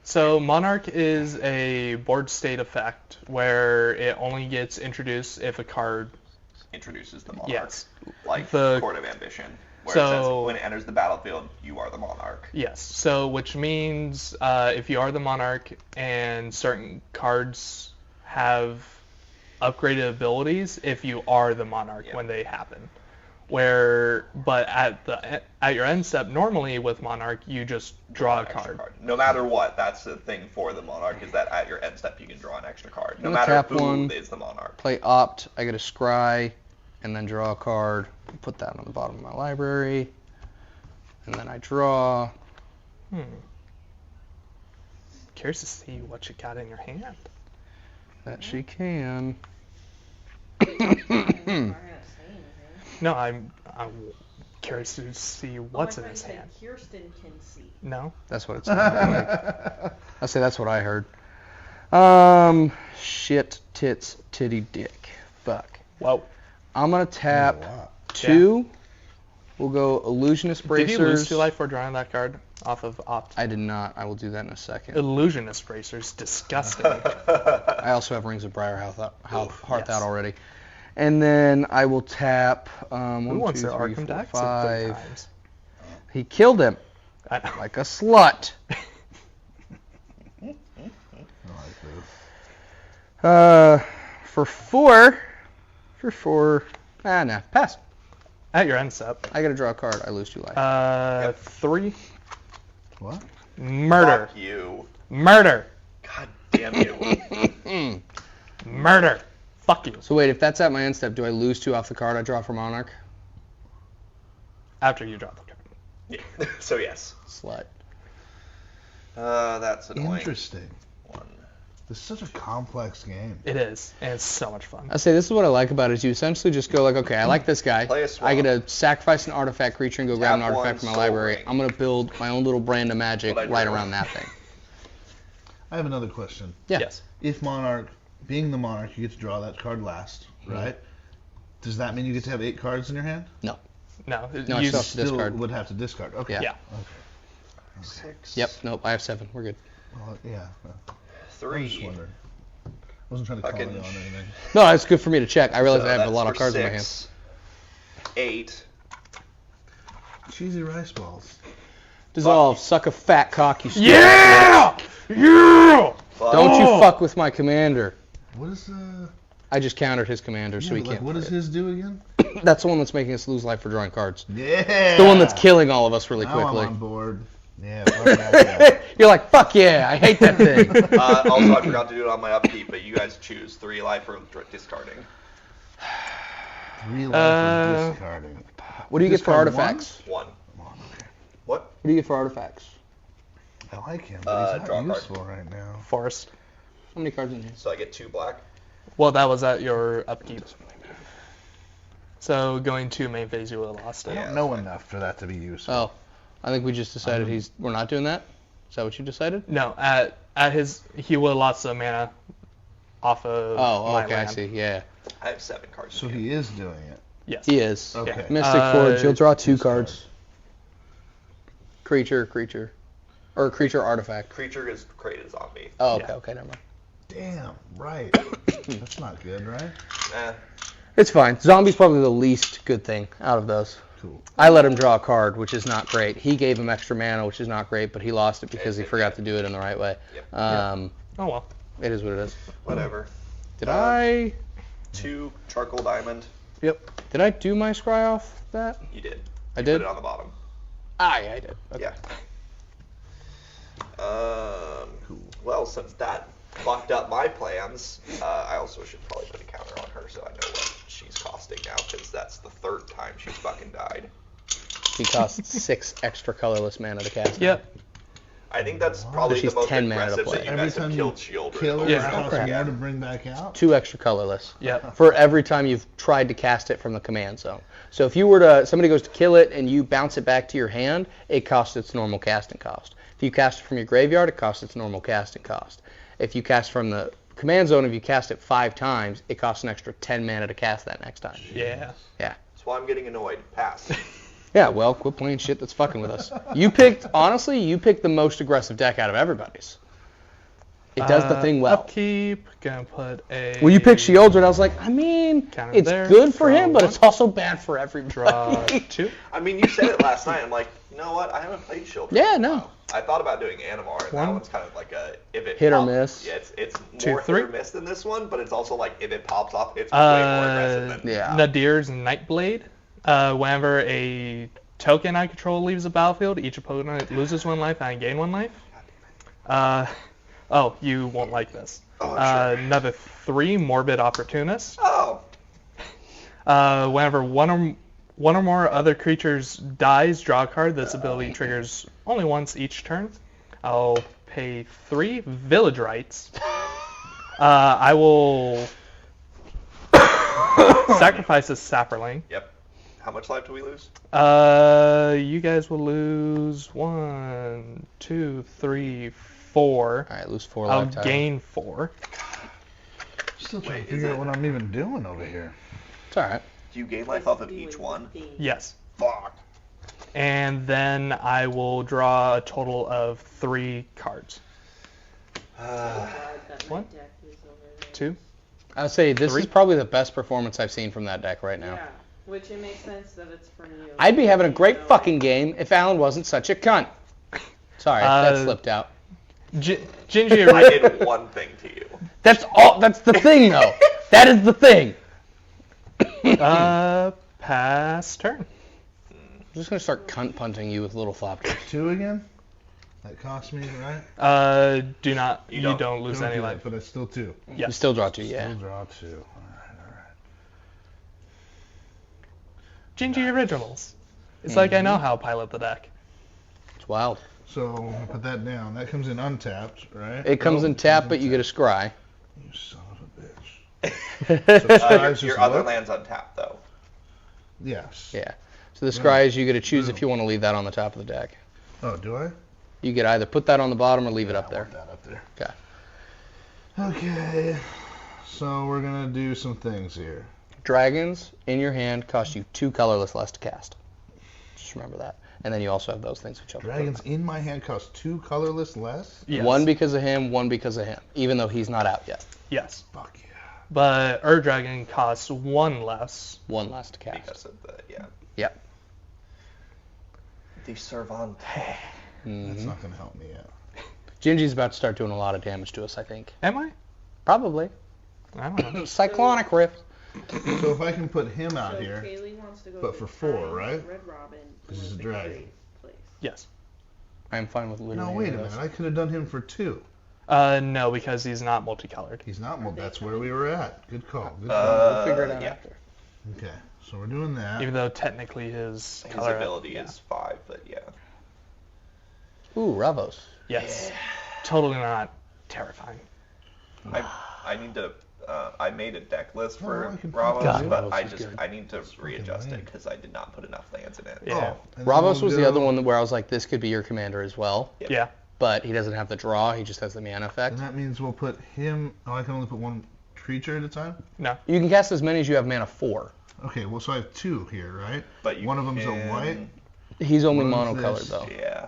So Monarch is a board state effect where it only gets introduced if a card. Introduces the monarch. Yes. Like The- Court of Ambition, where So- it says when it enters the battlefield, you are the monarch. Yes. So which means if you are the Monarch and certain cards have upgraded abilities, if you are the Monarch Yeah. when they happen. But at your end step, normally with Monarch, you just draw a An extra card. No matter what, that's the thing for the monarch is that at your end step you can draw an extra card. No I'm gonna matter tap who one. is the monarch. Play Opt. I get a Scry, and then draw a card. Put that on the bottom of my library. And then I draw. Curious to see what you got in your hand. That she can. No, I'm curious to see what's in his hand. Kirsten can see. No. That's what it sounded like. I say that's what I heard. Shit, tits, titty, dick. Fuck. Whoa. I'm gonna tap A lot. 2. We'll go Illusionist Bracers. Did you lose 2 life for drawing that card off of Opt? I did not. I will do that in a second. Illusionist Bracers, disgusting. I also have Rings of Briarhearth Hearth yes. out already. And then I will tap Who 1, wants 2, their 3, Arkham 4, decks 5. 3 times? He killed him I know. like a slut. I like this. For 4. No, pass. At your end step. I gotta draw a card. I lose 2 life. 3. What? Murder. Fuck you. Murder. God damn you. Murder. Fuck you. So wait, if that's at my end step, do I lose 2 off the card I draw for Monarch? After you draw the card. Yeah. So yes. Slut. That's annoying. Interesting. One. This is such a complex game. It is, and it's so much fun. I say this is what I like about it is you essentially just go like, okay, I like this guy. Play a swamp. I get to sacrifice an artifact creature and go grab an Tap artifact one, from my Soul library. Ring. I'm gonna build my own little brand of magic What I do. right around that thing. I have another question. Yeah. Yes. If Monarch, being the Monarch, you get to draw that card last, right? Does that mean you get to have 8 cards in your hand? No, No, you it's not. You To still discard. would have to discard. Okay. Yeah. Yeah. Okay. 6. Yep. Nope. I have 7. We're good. Well, yeah. I was 3. just wondering. I wasn't trying to call Fucking- you on anything. No, it's good for me to check. I realize So I have a that's lot of for cards in my 6, hand. 8. Cheesy rice balls. Dissolve. Suck a fat cock. You stupid Yeah! Yeah! Fuck. Don't Oh. you fuck with my commander. What is I just countered his commander, so yeah, he like, can't. what play does it. his do again? That's the one that's making us lose life for drawing cards. Yeah. The one that's killing all of us really Now quickly. I'm on board. Yeah, fuck that guy. You're like, fuck yeah, I hate that thing. Also, I forgot to do it on my upkeep, but you guys choose 3 life or discarding. 3 life of discarding. What do you get for Discard one? artifacts? 1. Come on, okay. What? What do you get for artifacts? I like him, but Draw a he's not card. useful right now. Forest. How many cards in here? So I get 2 black. Well, that was at your upkeep. So going to main phase, you would have lost I it. Yeah. don't know enough for that to be useful. Oh, I think we just decided we're not doing that. Is that what you decided? No, at his, he would have lost the mana off of Oh, my okay, I land. see. Yeah, I have 7 cards. So in he hand. is doing it. Yes. he is. Okay. Mystic Forge. You'll draw 2 discard. cards. Creature, or creature artifact. Creature is created zombie. Oh, okay, Yeah. okay, never mind. Damn, right. That's not good, right? It's fine. Zombie's probably the least good thing out of those. Cool. I let him draw a card, which is not great. He gave him extra mana, which is not great, but he lost it because he forgot to do it in the right way. Yep. Oh well. It is what it is. Whatever. Did I 2 charcoal diamond. Did I do my scry off that? You did. I You did? Put it on the bottom. Yeah, I did. Okay. Yeah. Well, since that fucked up my plans, I also should probably put a counter on her so I know what she's costing now, because that's the 3rd time she's fucking died. He costs 6 extra colorless mana to cast. Yep. I think that's probably She's the most 10 mana to aggressive play. that you Every guys have time you killed children. Kill it, Yeah, it costs correct. more to bring back out. 2 extra colorless. Yep. For every time you've tried to cast it from the command zone. So if you were to, somebody goes to kill it and you bounce it back to your hand, it costs its normal casting cost. If you cast it from your graveyard, it costs its normal casting cost. If you cast from the command zone, if you cast it 5 times, it costs an extra 10 mana to cast that next time. Yeah. That's why I'm getting annoyed. Pass. Yeah, well, quit playing shit that's fucking with us. You picked the most aggressive deck out of everybody's. It does the thing well. Upkeep. Gonna put a. Well, you picked Shields, and I was like, I mean, Counter it's there, good for draw him, but one. it's also bad for everybody. Draw 2. I mean, you said it last night. I'm like, you know what? I haven't played children. Yeah, in a no. while. I thought about doing Animar, and that One. one's kind of like a if it Hit or pops- miss. Yeah, it's 2, more 3. hit or miss than this one, but it's also like if it pops off, it's way more aggressive than. Yeah. Nadir's Nightblade. Whenever a token I control leaves the battlefield, each opponent loses 1 life and I gain 1 life. You won't like this. Oh, sure. Another 3 Morbid Opportunist. Oh. Whenever one or more other creatures dies, draw a card. This ability triggers only once each turn. I'll pay 3 Village Rites. I will sacrifice a Sapperling. Yep. How much life do we lose? You guys will lose 1, 2, 3, 4. All right, lose 4 I'll lifetime. gain 4. Still trying Wait, to figure is out it- what I'm even doing over here. It's all right. Do you gain life off of each one? Yes. Fuck. And then I will draw a total of 3 cards. One, 2. I would say this 3. is probably the best performance I've seen from that deck right now. Yeah, which it makes sense that it's from you. I'd be having a great You know, fucking game if Alan wasn't such a cunt. Sorry, that slipped out. Ginger, I did one thing to you. That's all. That's the thing, though. That is the thing. pass turn. I'm just gonna start cunt punting you with little floppies. 2 again? That cost me, right? Do not. You You don't- don't lose Don't any do that, life. but it's still 2. You Yes. still draw 2, yeah. Still draw 2. Alright. Ginger Originals. It's like I know how to pilot the deck. It's wild. So I'll put that down. That comes in untapped, right? It comes in tap, but you get a scry. You son of a bitch. So scry's Your just other look? land's untapped, though. Yes. Yeah. So the scry is you get to choose if you want to leave that on the top of the deck. Oh, do I? You could either put that on the bottom or leave it up I there. want that up there. Okay. Okay. So we're gonna do some things here. Dragons in your hand cost you 2 colorless less to cast. Just remember that. And then you also have those things which I'll put Dragons in my hand cost 2 colorless less? Yes. One because of him, one because of him, even though he's not out yet. Yes. Fuck yeah. But Dragon costs 1 less. One less to cast. Because of the, Yep. The Servante. That's not gonna help me out. Gingy's about to start doing a lot of damage to us, I think. Am I? Probably. I don't know. Cyclonic Rift. So if I can put him out So here, Kaylee wants to go but to for 4, Times, right? Red Robin. This is a Elizabeth dragon. Grace place. Yes. I'm fine with literally. no, wait a minute. I could have done him for 2. No, because he's not multicolored. He's not. Well, that's where we were at. Good call. Good We'll call. figure it out yeah. after. Okay, so we're doing that. Even though technically his His color ability yeah. is 5, but yeah. Ooh, Ravos. Yes. Totally not terrifying. I need to. I made a deck list Oh, for I can Ravos, God, but Ravos is good. I need to readjust it lame. because I did not put enough lands in it. Yeah. Oh, and then Ravos we'll was the go- other one where I was like, this could be your commander as well. Yep. Yeah. But he doesn't have the draw, he just has the mana effect. And that means we'll put him. Oh, I can only put 1 creature at a time. No. You can cast as many as you have mana for. Okay, well, so I have 2 here, right? But you One of them's a can- white. He's only What is monocolored this? though. Yeah.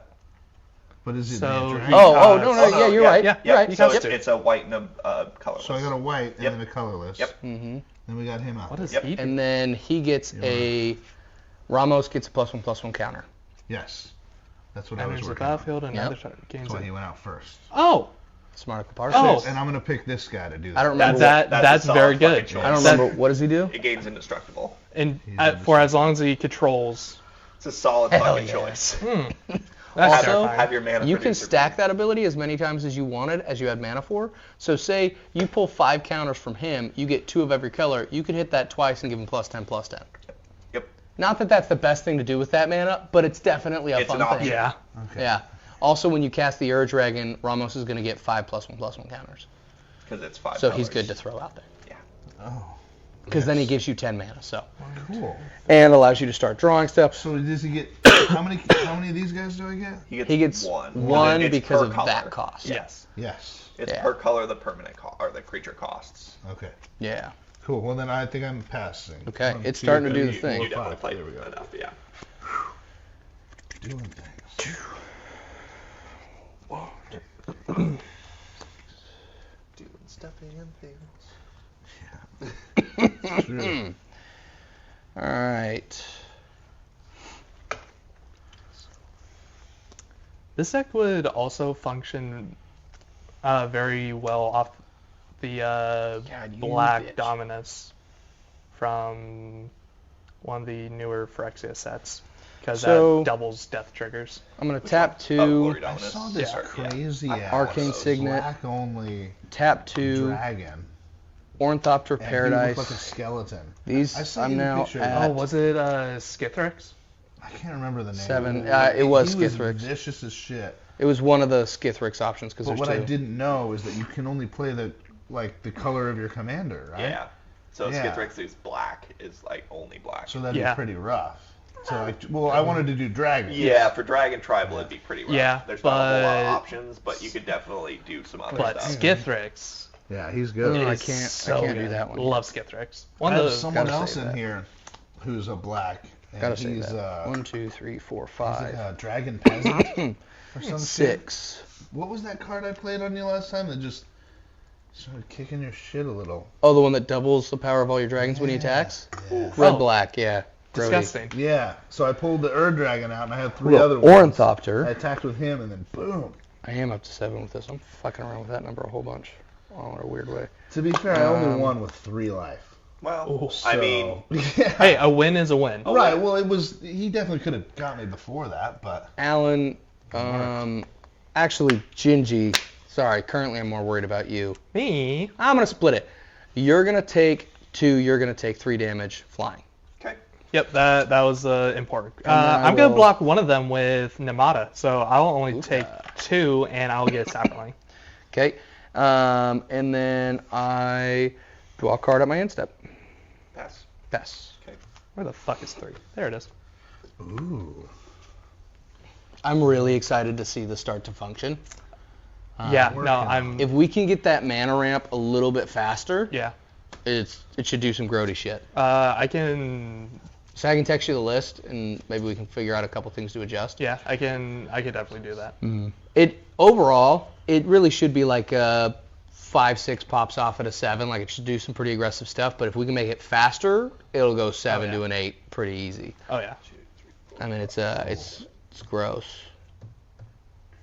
But is it So a he- dragon? Oh, no, Oh, yeah, you're right. yeah, You're right. So Yep. it's a white and a colorless. So I got a white and Yep. then a colorless. Yep. Mm-hmm. Then we got him out. What there. does Yep. he do? And then he gets a Ramos gets a +1/+1 counter. Yes. That's what I was Enters the working on. battlefield and Yep. another target gains That's why it. he went out first. Oh! Smart Oh. Parsis. And I'm going to pick this guy to do that. I don't remember. That's That's a very solid good. fucking choice. I don't That- remember. What does he do? It gains indestructible. And He's for as long as he controls. It's a solid Hell fucking yeah. choice. That's Also, terrifying. Have your mana. You can producer stack that ability as many times as you wanted as you had mana for. So say you pull 5 counters from him, you get 2 of every color. You could hit that twice and give him +10/+10. Yep. Not that that's the best thing to do with that mana, but it's definitely a It's fun an thing. option. Yeah. Okay. Yeah. Also, when you cast the Dragon, Ramos is going to get 5 +1/+1 counters. Because it's 5 So colors. he's good to throw out there. Oh, Because then he gives you 10 mana, so. cool. And allows you to start drawing stuff. So does he get how many of these guys do I get? He gets one. one It's because per of color. that cost. Yes. Yes. It's Yeah. per color the permanent or the creature costs. Okay. Yeah. Cool. Well, then I think I'm passing. Okay, 1, it's 2, starting to do the 3, thing. 4, You definitely 5. played There we go. enough, yeah. Doing things. Doing stuff and things. True. All right. This deck would also function very well off the God, you Black bitch. Dominus from one of the newer Phyrexia sets. Because So- that doubles death triggers. I'm going to tap Oh, 2, Glory I Dominus. saw this Yeah. crazy I ass have one of Arcane those. Signet, black only tap 2, dragon. Ornithopter And Paradise. He looked like a skeleton. These I saw I'm you the now picture. at Oh, was it Skithrix? I can't remember the name. 7. But It was he Skithrix. vicious as shit. It was one of the Skithrix options because But there's what 2. I didn't know is that you can only play the color of your commander, right? Yeah. So Yeah. Skithrix is black, is like only black. So that'd Yeah. be pretty rough. So I wanted to do dragon. Yeah, for Dragon Tribal it'd be pretty rough. Yeah, There's not a whole lot of but- options, but you could definitely do some other But stuff. Skithrix. Yeah, he's Oh, good. I is can't so do good. that one. Love Skithrix. I One have of the someone gotta else say in that. here who's a black. And Gotta say he's that. 1, 2, 3, 4, he's 5, a dragon peasant or some shit. 6. What was that card I played on you last time that just started kicking your shit a little? Oh, the one that doubles the power of all your dragons when he Yeah. attacks? Yeah. Red Oh. black, yeah. Grody. disgusting. Yeah. So I pulled the dragon out and I had 3 Well, other ones. I Ornithopter. attacked with him and then boom. I am up to 7 with this. I'm fucking around with that number a whole bunch. Oh, in a weird way. To be fair, I only Um, won with 3 life. Well, So, I mean, yeah. Hey, a win is a win. Oh, Right. wait. Well, he definitely could have got me before that, but Alan, actually, Gingy, sorry, currently I'm more worried about you. Me? I'm going to split it. You're going to take 2, you're going to take 3 damage flying. okay. Yep, that was important. then I I'm going to will- block one of them with Nemata, so I'll only Ooh. take 2, and I'll get Sapperling. Okay. And then I draw a card at my end step. Pass. Pass. Okay. Where the fuck is 3? There it is. Ooh. I'm really excited to see this start to function. Yeah, working no, on I'm... If we can get that mana ramp a little bit faster, Yeah. it should do some grody shit. I can... So I can text you the list, and maybe we can figure out a couple things to adjust. Yeah, I can definitely do that. Overall, it really should be like a 5-6 pops off at a 7. Like it should do some pretty aggressive stuff. But if we can make it faster, it'll go 7 to an 8 pretty easy. Oh, yeah. I mean, it's gross.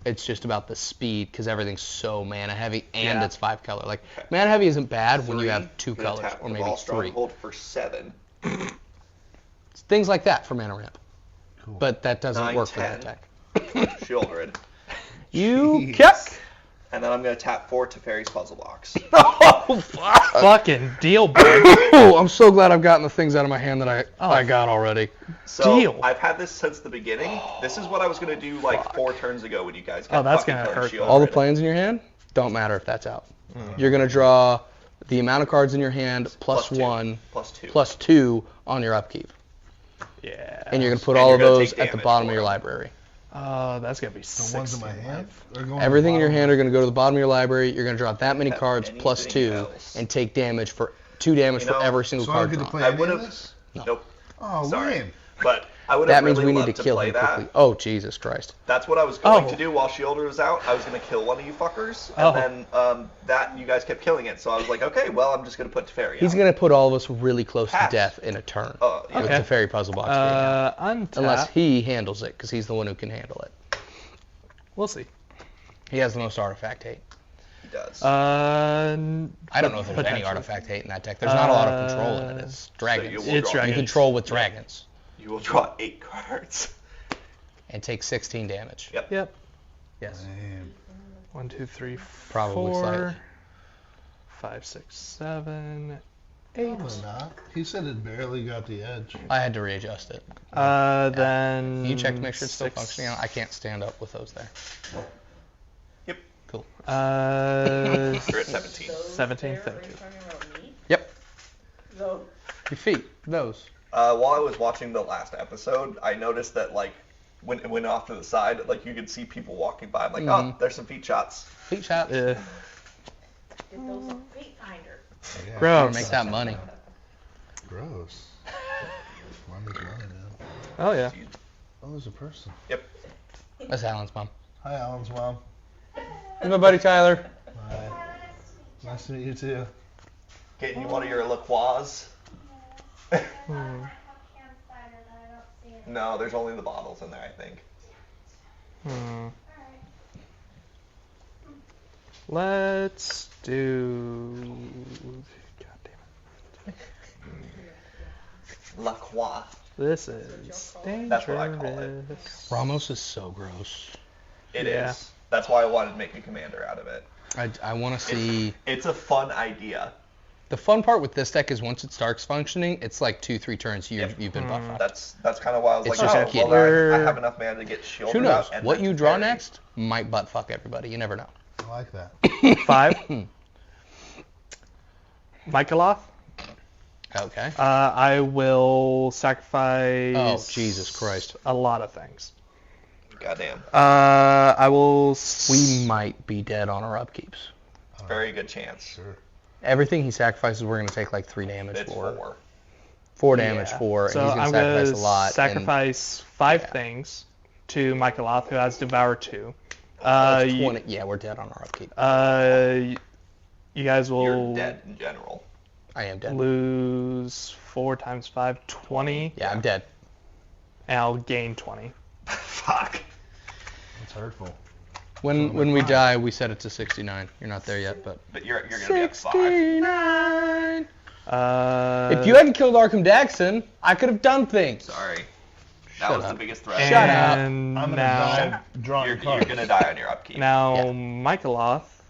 It's just about the speed because everything's so mana heavy and Yeah. it's 5 color. Like mana heavy isn't bad when you have 2 Gonna colors tap or the maybe Ball 3. Stronghold for 7. Things like that for mana ramp. Cool. But that doesn't 9, work for that 10. deck. Shieldred. You Jeez. kick. And then I'm going to tap 4 Teferi's Puzzle Box. Oh, fuck. Fucking deal, bud. Oh, I'm so glad I've gotten the things out of my hand that I got already. So Deal. I've had this since the beginning. This is what I was going to do like 4 turns ago when you guys Oh, got that's fucking gonna card hurt. Shieldred. All the planes in your hand don't matter if that's out. You're going to draw the amount of cards in your hand plus Plus 2. 1 Plus 2. plus 2 on your upkeep. Yeah. And you're going to put And all you're of gonna those take at the damage bottom for of your them. library. Oh, that's going to be The 60 ones in my hand? life. Are going Everything in your bottom? hand are going to go to the bottom of your library. You're going to draw that many Have cards plus anything 2 else? and take damage for 2 damage You know, for every single So I don't card get to drawn. play I any of would've- this? Nope. Oh, Sorry. lame. But I would That have means really we need loved to kill play him that. quickly. Oh, Jesus Christ. That's what I was going Oh. to do while Shieldred was out. I was going to kill one of you fuckers, Oh. and then that you guys kept killing it. So I was like, okay, well, I'm just going to put Teferi He's out. going to put all of us really close Pass. to death in a turn. Yeah. With Okay. the fairy puzzle box being out. Untap. Unless he handles it, because he's the one who can handle it. We'll see. He has the most artifact hate. He does. I don't know if there's any Potentially. artifact hate in that deck. There's not a lot of control in it. It's you dragons. will It's draw- You dragons. control with dragons You will draw 8 cards. and take 16 damage. Yep. Yep. Yes. Lame. 1, 2, 3, Probably 4, slightly. 5, 6, 7, 8. Probably not. He said it barely got the edge. I had to readjust it. Then. Can you check to make sure it's still 6, functioning? I can't stand up with those there. Yep. Cool. You're at 17. 17, Are you 13. talking about me? Yep. So, Your feet. Those. While I was watching the last episode, I noticed that like when it went off to the side, like you could see people walking by. I'm like, oh, there's some feet shots. Feet shots. get those a fate finder. Yeah. Gotta Gross. make that money. Gross. Money's money, man. Oh, yeah. Oh, there's a person. Yep. That's Alan's mom. Hi, Alan's mom. Hey, my buddy Tyler. Hi. Nice to meet you, too. Getting you one of your LaCroix. No, there's only the bottles in there, I think. Let's do. God damn it. LaCroix. This is dangerous. That's what I call it. Ramos is so gross. It is. Yeah. That's why I wanted to make a commander out of it. I want to see. It's a fun idea. The fun part with this deck is once it starts functioning, it's like 2-3 turns you've been buff up. That's kind of why I was It's like, just oh, a well, I have enough mana to get shielded Who knows? out. And What then you draw Teferi. next might butt fuck everybody. You never know. I like that. 5. Michaeloth. Okay. I will sacrifice. Oh, Jesus Christ. A lot of things. Goddamn. I will. We might be dead on our upkeeps. Very good chance. Sure. Everything he sacrifices, we're going to take like 3 damage It's for. 4. 4 damage Yeah. for, So and he's going I'm to sacrifice gonna a lot. sacrifice 5 Yeah. things to Michaeloth, who has Devour 2. That's You 20. Yeah, we're dead on our upkeep. you guys will You're dead in general. I am dead. lose 4 times 5, 20. Yeah, I'm dead. And I'll gain 20. Fuck. That's hurtful. When we die, we set it to 69. You're not there yet, but. But you're gonna be at 5. 69. Uh, If you hadn't killed Arkham Daxon, I could have done things. Sorry. That Shut was up. the biggest threat. Shut up. and I'm gonna now, die drawing You're cards. gonna die on your upkeep. now Yeah. Michaeloth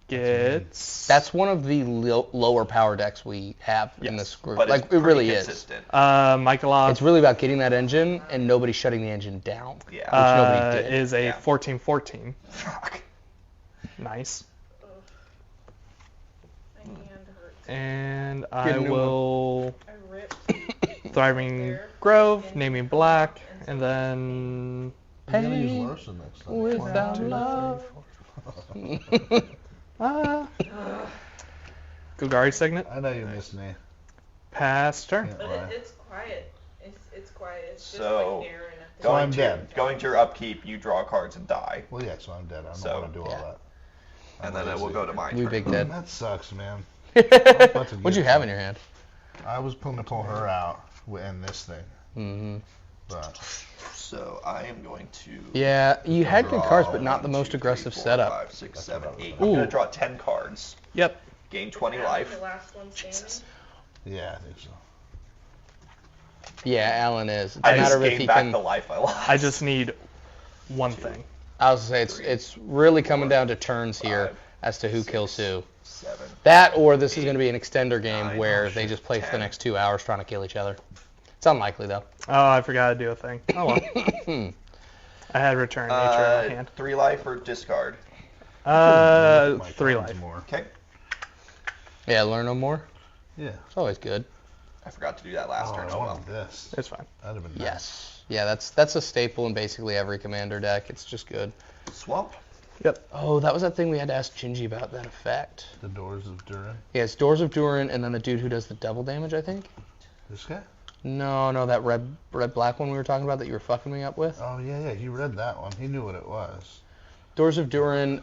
gets... That's one of the lower power decks we have in this group. But Like, it's it really pretty is. consistent. Michaelov It's really about getting that engine and nobody shutting the engine down. Yeah. Which nobody did. is a Yeah. 14-14. Fuck. Nice. Ugh. My hand hurts. And I Get a new one. will I ripped. Thriving There. Grove, Naming Black, and then... You're gonna use Pain Larson next time. without 1, 2, love. 3, 4. Golgari Signet. I know you miss me. Pass turn. Can't But lie. it's quiet. It's quiet. It's just So, like narrowing up the So I'm to, dead. Going to your upkeep, you draw cards and die. Well, yeah, so I'm dead. I don't So, want to do all yeah. that. And then it will go to my We turn. big dead. That sucks, man. What'd you have in your hand? I was going to pull her out and this thing, Mm-hmm. but So I am going to Yeah, you had good draw cards, but not the 1, most 2, 3, aggressive 4, setup. 5, 6, 7, 8. Ooh. I'm going to draw 10 cards. Yep. Gain 20 Alan, life. The last one standing. Jesus. yeah, I think so. Yeah, Alan is. It's a I matter just of if gained he back can. the life I lost. I just need one thing. I was gonna say it's really coming 4, down to turns here 5, as to who kills who. 7. That or this is gonna be an extender game 9, where they just play for the 10. next 2 hours trying to kill each other. It's unlikely though. Oh, I forgot to do a thing. Oh well. I had Return Nature in my hand. 3 life or discard. My 3 cards life. More. Okay. Yeah, learn no more. Yeah. It's always good. I forgot to do that last turn. I Oh well. wanted this. It's fine. That'd have been Yes. Yeah, that's a staple in basically every commander deck. It's just good. Swamp. Yep. Oh, that was that thing we had to ask Gingy about, that effect. nice. The Doors of Durin. Yeah, it's Doors of Durin and then the dude who does the double damage, I think. This guy? No, that red black one we were talking about that you were fucking me up with. Oh yeah, he read that one. He knew what it was. Doors of Durin,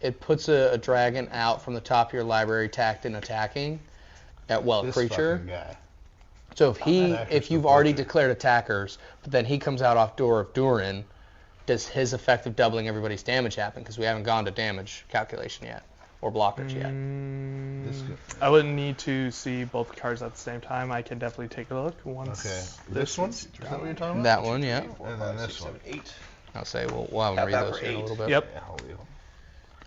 it puts a dragon out from the top of your library, tacked and attacking at a This creature. fucking guy. So That actor's if you've the already butcher. declared attackers, but then he comes out off Door of Durin, does his effect of doubling everybody's damage happen? Because we haven't gone to damage calculation yet, or blockers yet. This guy. I wouldn't need to see both cards at the same time. I can definitely take a look once. Okay. This one? Is that what you're talking about? That one, yeah. 4, And 5, then 6, this one. 7, 8. I'll say we'll have them Have read that those for here in a 8. little bit. Yep. Yeah, I'll leave 'em.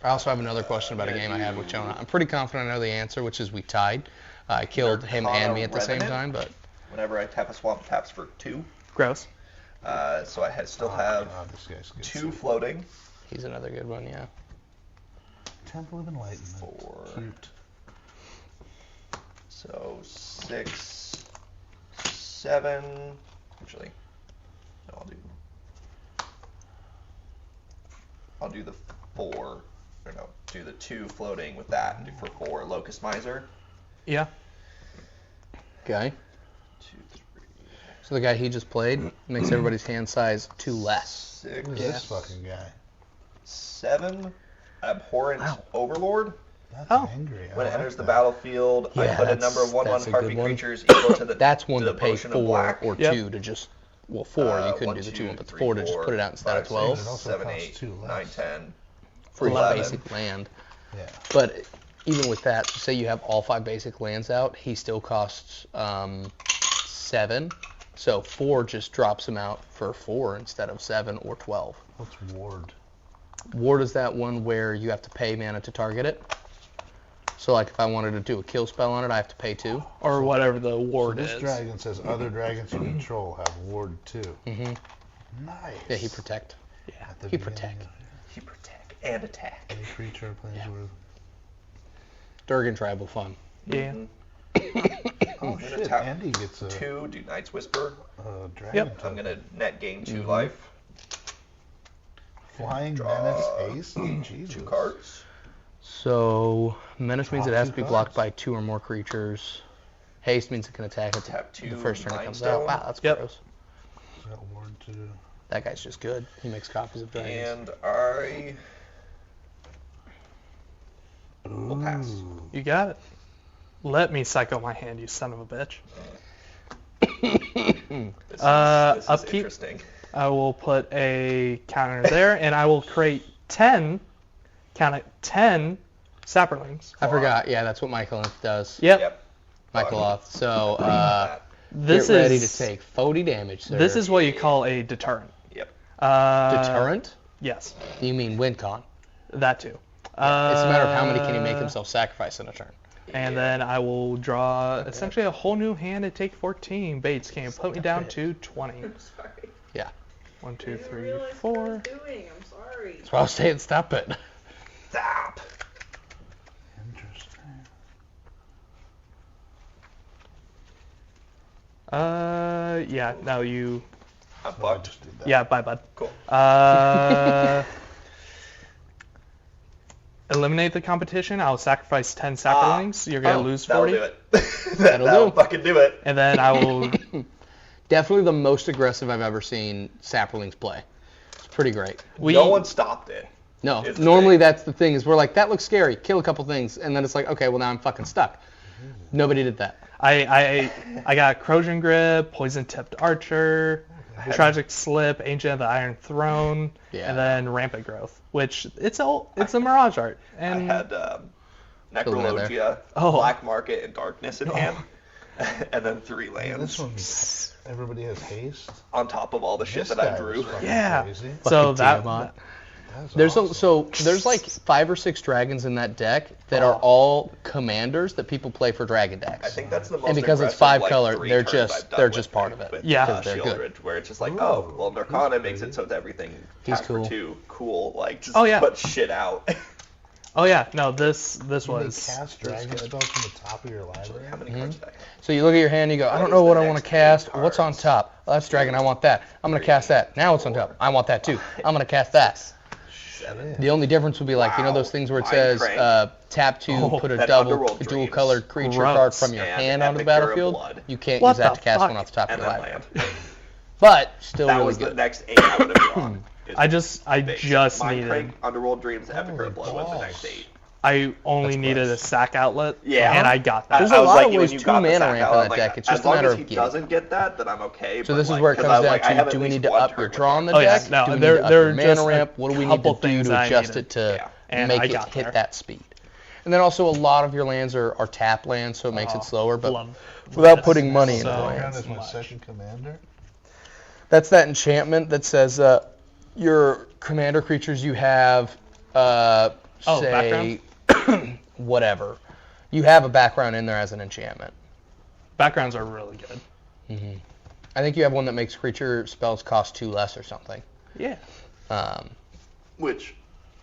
I also have another question about a game I had with Jonah. I'm pretty confident I know the answer, which is we tied. I killed him and me at the same time, but Whenever I tap a swamp, taps for 2. Gross. So I still Oh, have God, this guy's good. 2 floating. he's another good one, yeah. Temple of Enlightenment. 4. Cute. So 6, 7. Actually, no, I'll do the 4. Or no, do the 2 floating with that and do for 4 Locust Miser. Yeah. Okay. 2, 3, So the guy he just played makes everybody's hand size 2 less. 6, Who's this fucking guy? 7. Abhorrent Overlord. That's Oh. angry. I When it like enters the that. battlefield, I Yeah, put a that's- number of 1/1 that's a harpy good one. creatures equal to the That's one to to the pay potion of 4 black. or Yep. 2 to just, well, 4, you couldn't 1, do the 2 2, one, but 3, 4 to just 4, put it out instead of 5, 12 It also 7, costs 8, 2 less. 9, 10. for each 11. basic land. Yeah. But even with that, say you have all 5 basic lands out, he still costs 7. So 4 just drops him out for 4 instead of 7 or 12. What's Ward? Ward is that one where you have to pay mana to target it. So like if I wanted to do a kill spell on it, I have to pay 2. Or whatever the So ward this is. dragon says other dragons you control have Ward 2. Mm-hmm. Nice. Yeah, he protect. At the he beginning protect. of He protect and attack. Any creature plays Yeah. with. Durgan tribal fun. Yeah. Oh gonna shit! tap Andy gets a 2, do Knight's Whisper. dragon. Yep. I'm token. going to net gain 2 Mhm. life. Flying Draw Menace Ace. Jesus. 2 cards. So menace means it Draw has 2 to be blocked cards. by 2 or more creatures. Haste means it can attack it Tap 2 the first turn it Mind comes Stone. out. Wow, that's Yep. gross. He's got Ward 2. That guy's just good. He makes copies of dragons. And I will pass. Ooh. You got it. Let me psycho my hand, you son of a bitch. This is Upkeep. interesting. I will put a counter there, and I will create 10, count it, 10 sapperlings. I forgot. Yeah, that's what Michael does. Yep. Yep. Michael off. So This get ready is to take 40 damage, sir. this is what you call a deterrent. Yep. Uh, deterrent. Yes, You mean win con? that too. It's a matter of how many can he make himself sacrifice in a turn. And then I will draw essentially a whole new hand at take 14. Bates, can you put me down to 20? I'm sorry. Yeah. 1, 2, I didn't 3, realize what I 4. was doing. I'm sorry. That's why I was saying stop it. Stop. Interesting. Yeah, no, you. I'm No, I fucked. just did that. Yeah, bye, bud. Cool. Eliminate the competition. I'll sacrifice 10 saplings. You're gonna lose 40. That'll do it. That'll do. fucking do it. And then I will. Definitely the most aggressive I've ever seen saplings play. It's pretty great. No one stopped it. No, It's the normally thing. that's the thing is we're like, that looks scary, kill a couple things, and then it's like, okay, well now I'm fucking stuck. Nobody did that. I got Corrosion Grip, Poison Tipped Archer, Tragic Slip, Ancient of the Iron Throne, Yeah. and then Rampant Growth, which it's a Mirage Art. And I had Necrologia, Oh. Black Market, and Darkness in hand, and then 3 And lands this one's everybody has haste. on top of all the shit This that I guy drew. was fucking Yeah. Crazy. so Fucking that Tiamat. That's There's awesome. there's like 5 or 6 dragons in that deck that are all commanders that people play for dragon decks. I think that's the most And because it's aggressive, 5 like, color, 3 they're turns just- I've done they're with just part him, of it. with, Yeah. They're good. Shieldred, where it's just like, Ooh, oh, well, Narcana that's makes it pretty. so that everything He's taps cool. for 2. Cool. Like, just Oh, yeah. put shit out. Oh yeah, no, this You was. can cast dragon spells from the top of your library. How many cards did I have? So you look at your hand and you go, I What don't is know the what I want next to cast. 8 What's on cards? top? Oh, that's dragon. I want that. I'm going to cast that. Now what's on top? I want that too. I'm going to cast that. 7. The only difference would be like, you know those things where it Mind says Crank. tap 2, Oh, put a that double, Underworld dual Dreams. colored creature Gross. card from your And hand onto the Epic Mirror of battlefield. Blood. You can't What use that the to cast fuck? one off the top of And your then library. land. But still That really was the good. next 8 I would have drawn. I just Big. needed. Mind Crank, Underworld Dreams, Epic Holy Mirror of Blood was the balls. next 8. I only That's needed a gross. sack outlet. Yeah. And I got that. There's I a was lot like, of when ways you to got the mana sack ramp out, in I'm that like, deck. It's just as a long matter as of he getting. doesn't get that, then I'm okay. So but, this is like, where it 'cause comes I'm down like, I to, have at do we least need to one up turn your with draw that. on the Oh, yeah. deck? No, do we they're- need to up they're your mana just a ramp? What do we need to couple do things to I adjust needed. it to Yeah. And make I it got hit there. that speed? And then also a lot of your lands are tap lands, so it makes Oh, it slower, but love without this putting money so into Dragon lands. is my much. second commander. That's that enchantment that says your commander creatures you have, say, whatever. You have a background in there as an enchantment. Backgrounds are really good. I think you have one that makes creature spells cost 2 less or something. Yeah. Which,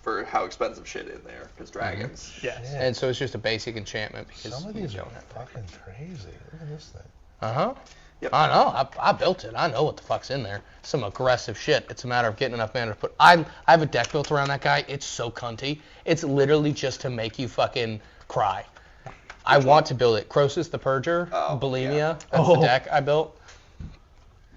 for how expensive shit in there, because dragons. Yes. Yeah. And so it's just a basic enchantment because Some of you these are don't have. fucking crazy. Look at this thing. Uh-huh. Yep. I know. I built it. I know what the fuck's in there. Some aggressive shit. It's a matter of getting enough mana to put. I have a deck built around that guy. It's so cunty. It's literally just to make you fucking cry. I want to build it. Croesus the Purger, Oh, Bulimia. yeah. That's Oh. the deck I built.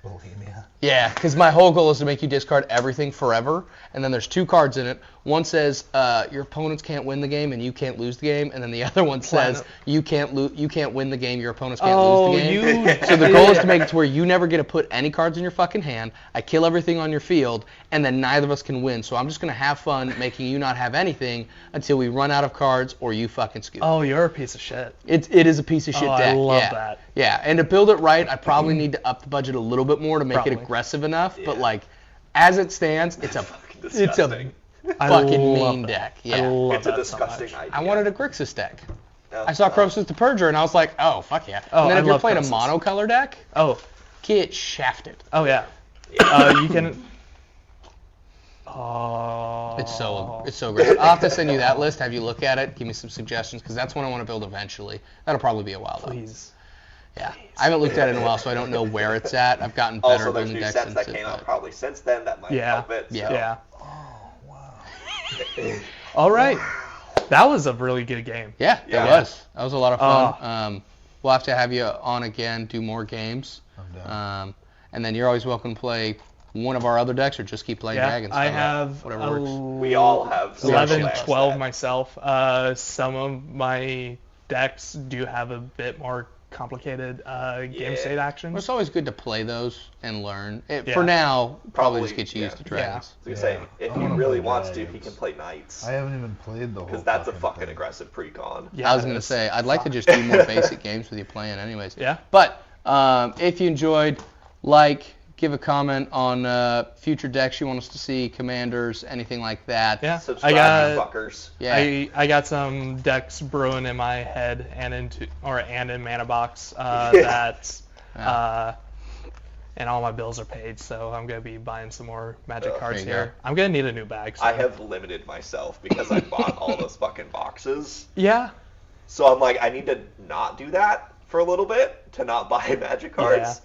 Bulimia. Yeah, because my whole goal is to make you discard everything forever, and then there's 2 cards in it. One says your opponents can't win the game and you can't lose the game, and then the other one says you can't win the game, your opponents can't lose the game. So the goal is to make it to where you never get to put any cards in your fucking hand. I kill everything on your field, and then neither of us can win. So I'm just gonna have fun making you not have anything until we run out of cards or you fucking scoop. Oh, you're a piece of shit. It is a piece of shit Oh, deck. I love yeah. that. Yeah, and to build it right, I probably need to up the budget a little bit more to make it Probably. aggressive enough. But Yeah. like, as it stands, it's a Disgusting. I fucking love mean that. deck. I Yeah. love It's a that so disgusting much. idea. I wanted a Grixis deck. No, I saw no. Croesus the Purger and I was like, oh fuck yeah. Oh, and then I if you're love playing Croesus. a monocolor deck, Oh. get shafted. Oh yeah. You can. Oh. It's so great. I'll have to send you that list, have you look at it, give me some suggestions, because that's what I want to build eventually. That'll probably be a while though. Please. Yeah. I haven't looked at it in a while, so I don't know where it's at. I've gotten better Also, at there's building new decks sets since that it, came out but- probably since then that might Yeah. help it. So. Yeah. Yeah. Oh, wow. All right. That was a really good game. Yeah, Yeah. it was. That was a lot of fun. Oh. We'll have to have you on again, do more games. I'm down. And then you're always welcome to play one of our other decks or just keep playing Yeah, dragons. I Kinda have whatever works. We all have some 11, decks 12 that- myself. Some of my decks do have a bit more complicated game state Well, actions. it's always good to play those and learn. Yeah. For now, probably Probably, just get you used to yeah. dragons. I was gonna say, if I he wanna really play wants to, he dragons. can play knights. I haven't even played the whole. Because that's a fucking thing. aggressive precon. Yeah, I was it going to is. say, I'd like to just do more basic games with you playing anyways. Yeah. But if you enjoyed, like, give a comment on future decks you want us to see, commanders, anything like that. Yeah. Subscribe, you fuckers. Yeah. I got some decks brewing in my head and in Mana Box that and all my bills are paid, so I'm gonna be buying some more Magic cards there you here. go. I'm gonna need a new bag. So. I have limited myself because I bought all those fucking boxes. Yeah. So I'm like, I need to not do that for a little bit to not buy Magic cards.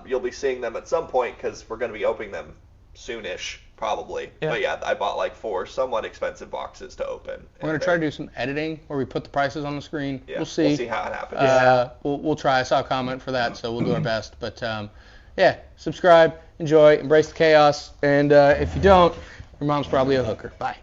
You'll be seeing them at some point because we're going to be opening them soonish, probably. Yeah. But yeah, I bought like 4 somewhat expensive boxes to open. We're going to try to do some editing where we put the prices on the screen. Yeah, We'll see. We'll see how it happens. We'll try. I saw a comment for that, so we'll do our best. But yeah, subscribe, enjoy, embrace the chaos, and if you don't, your mom's probably a hooker. Bye.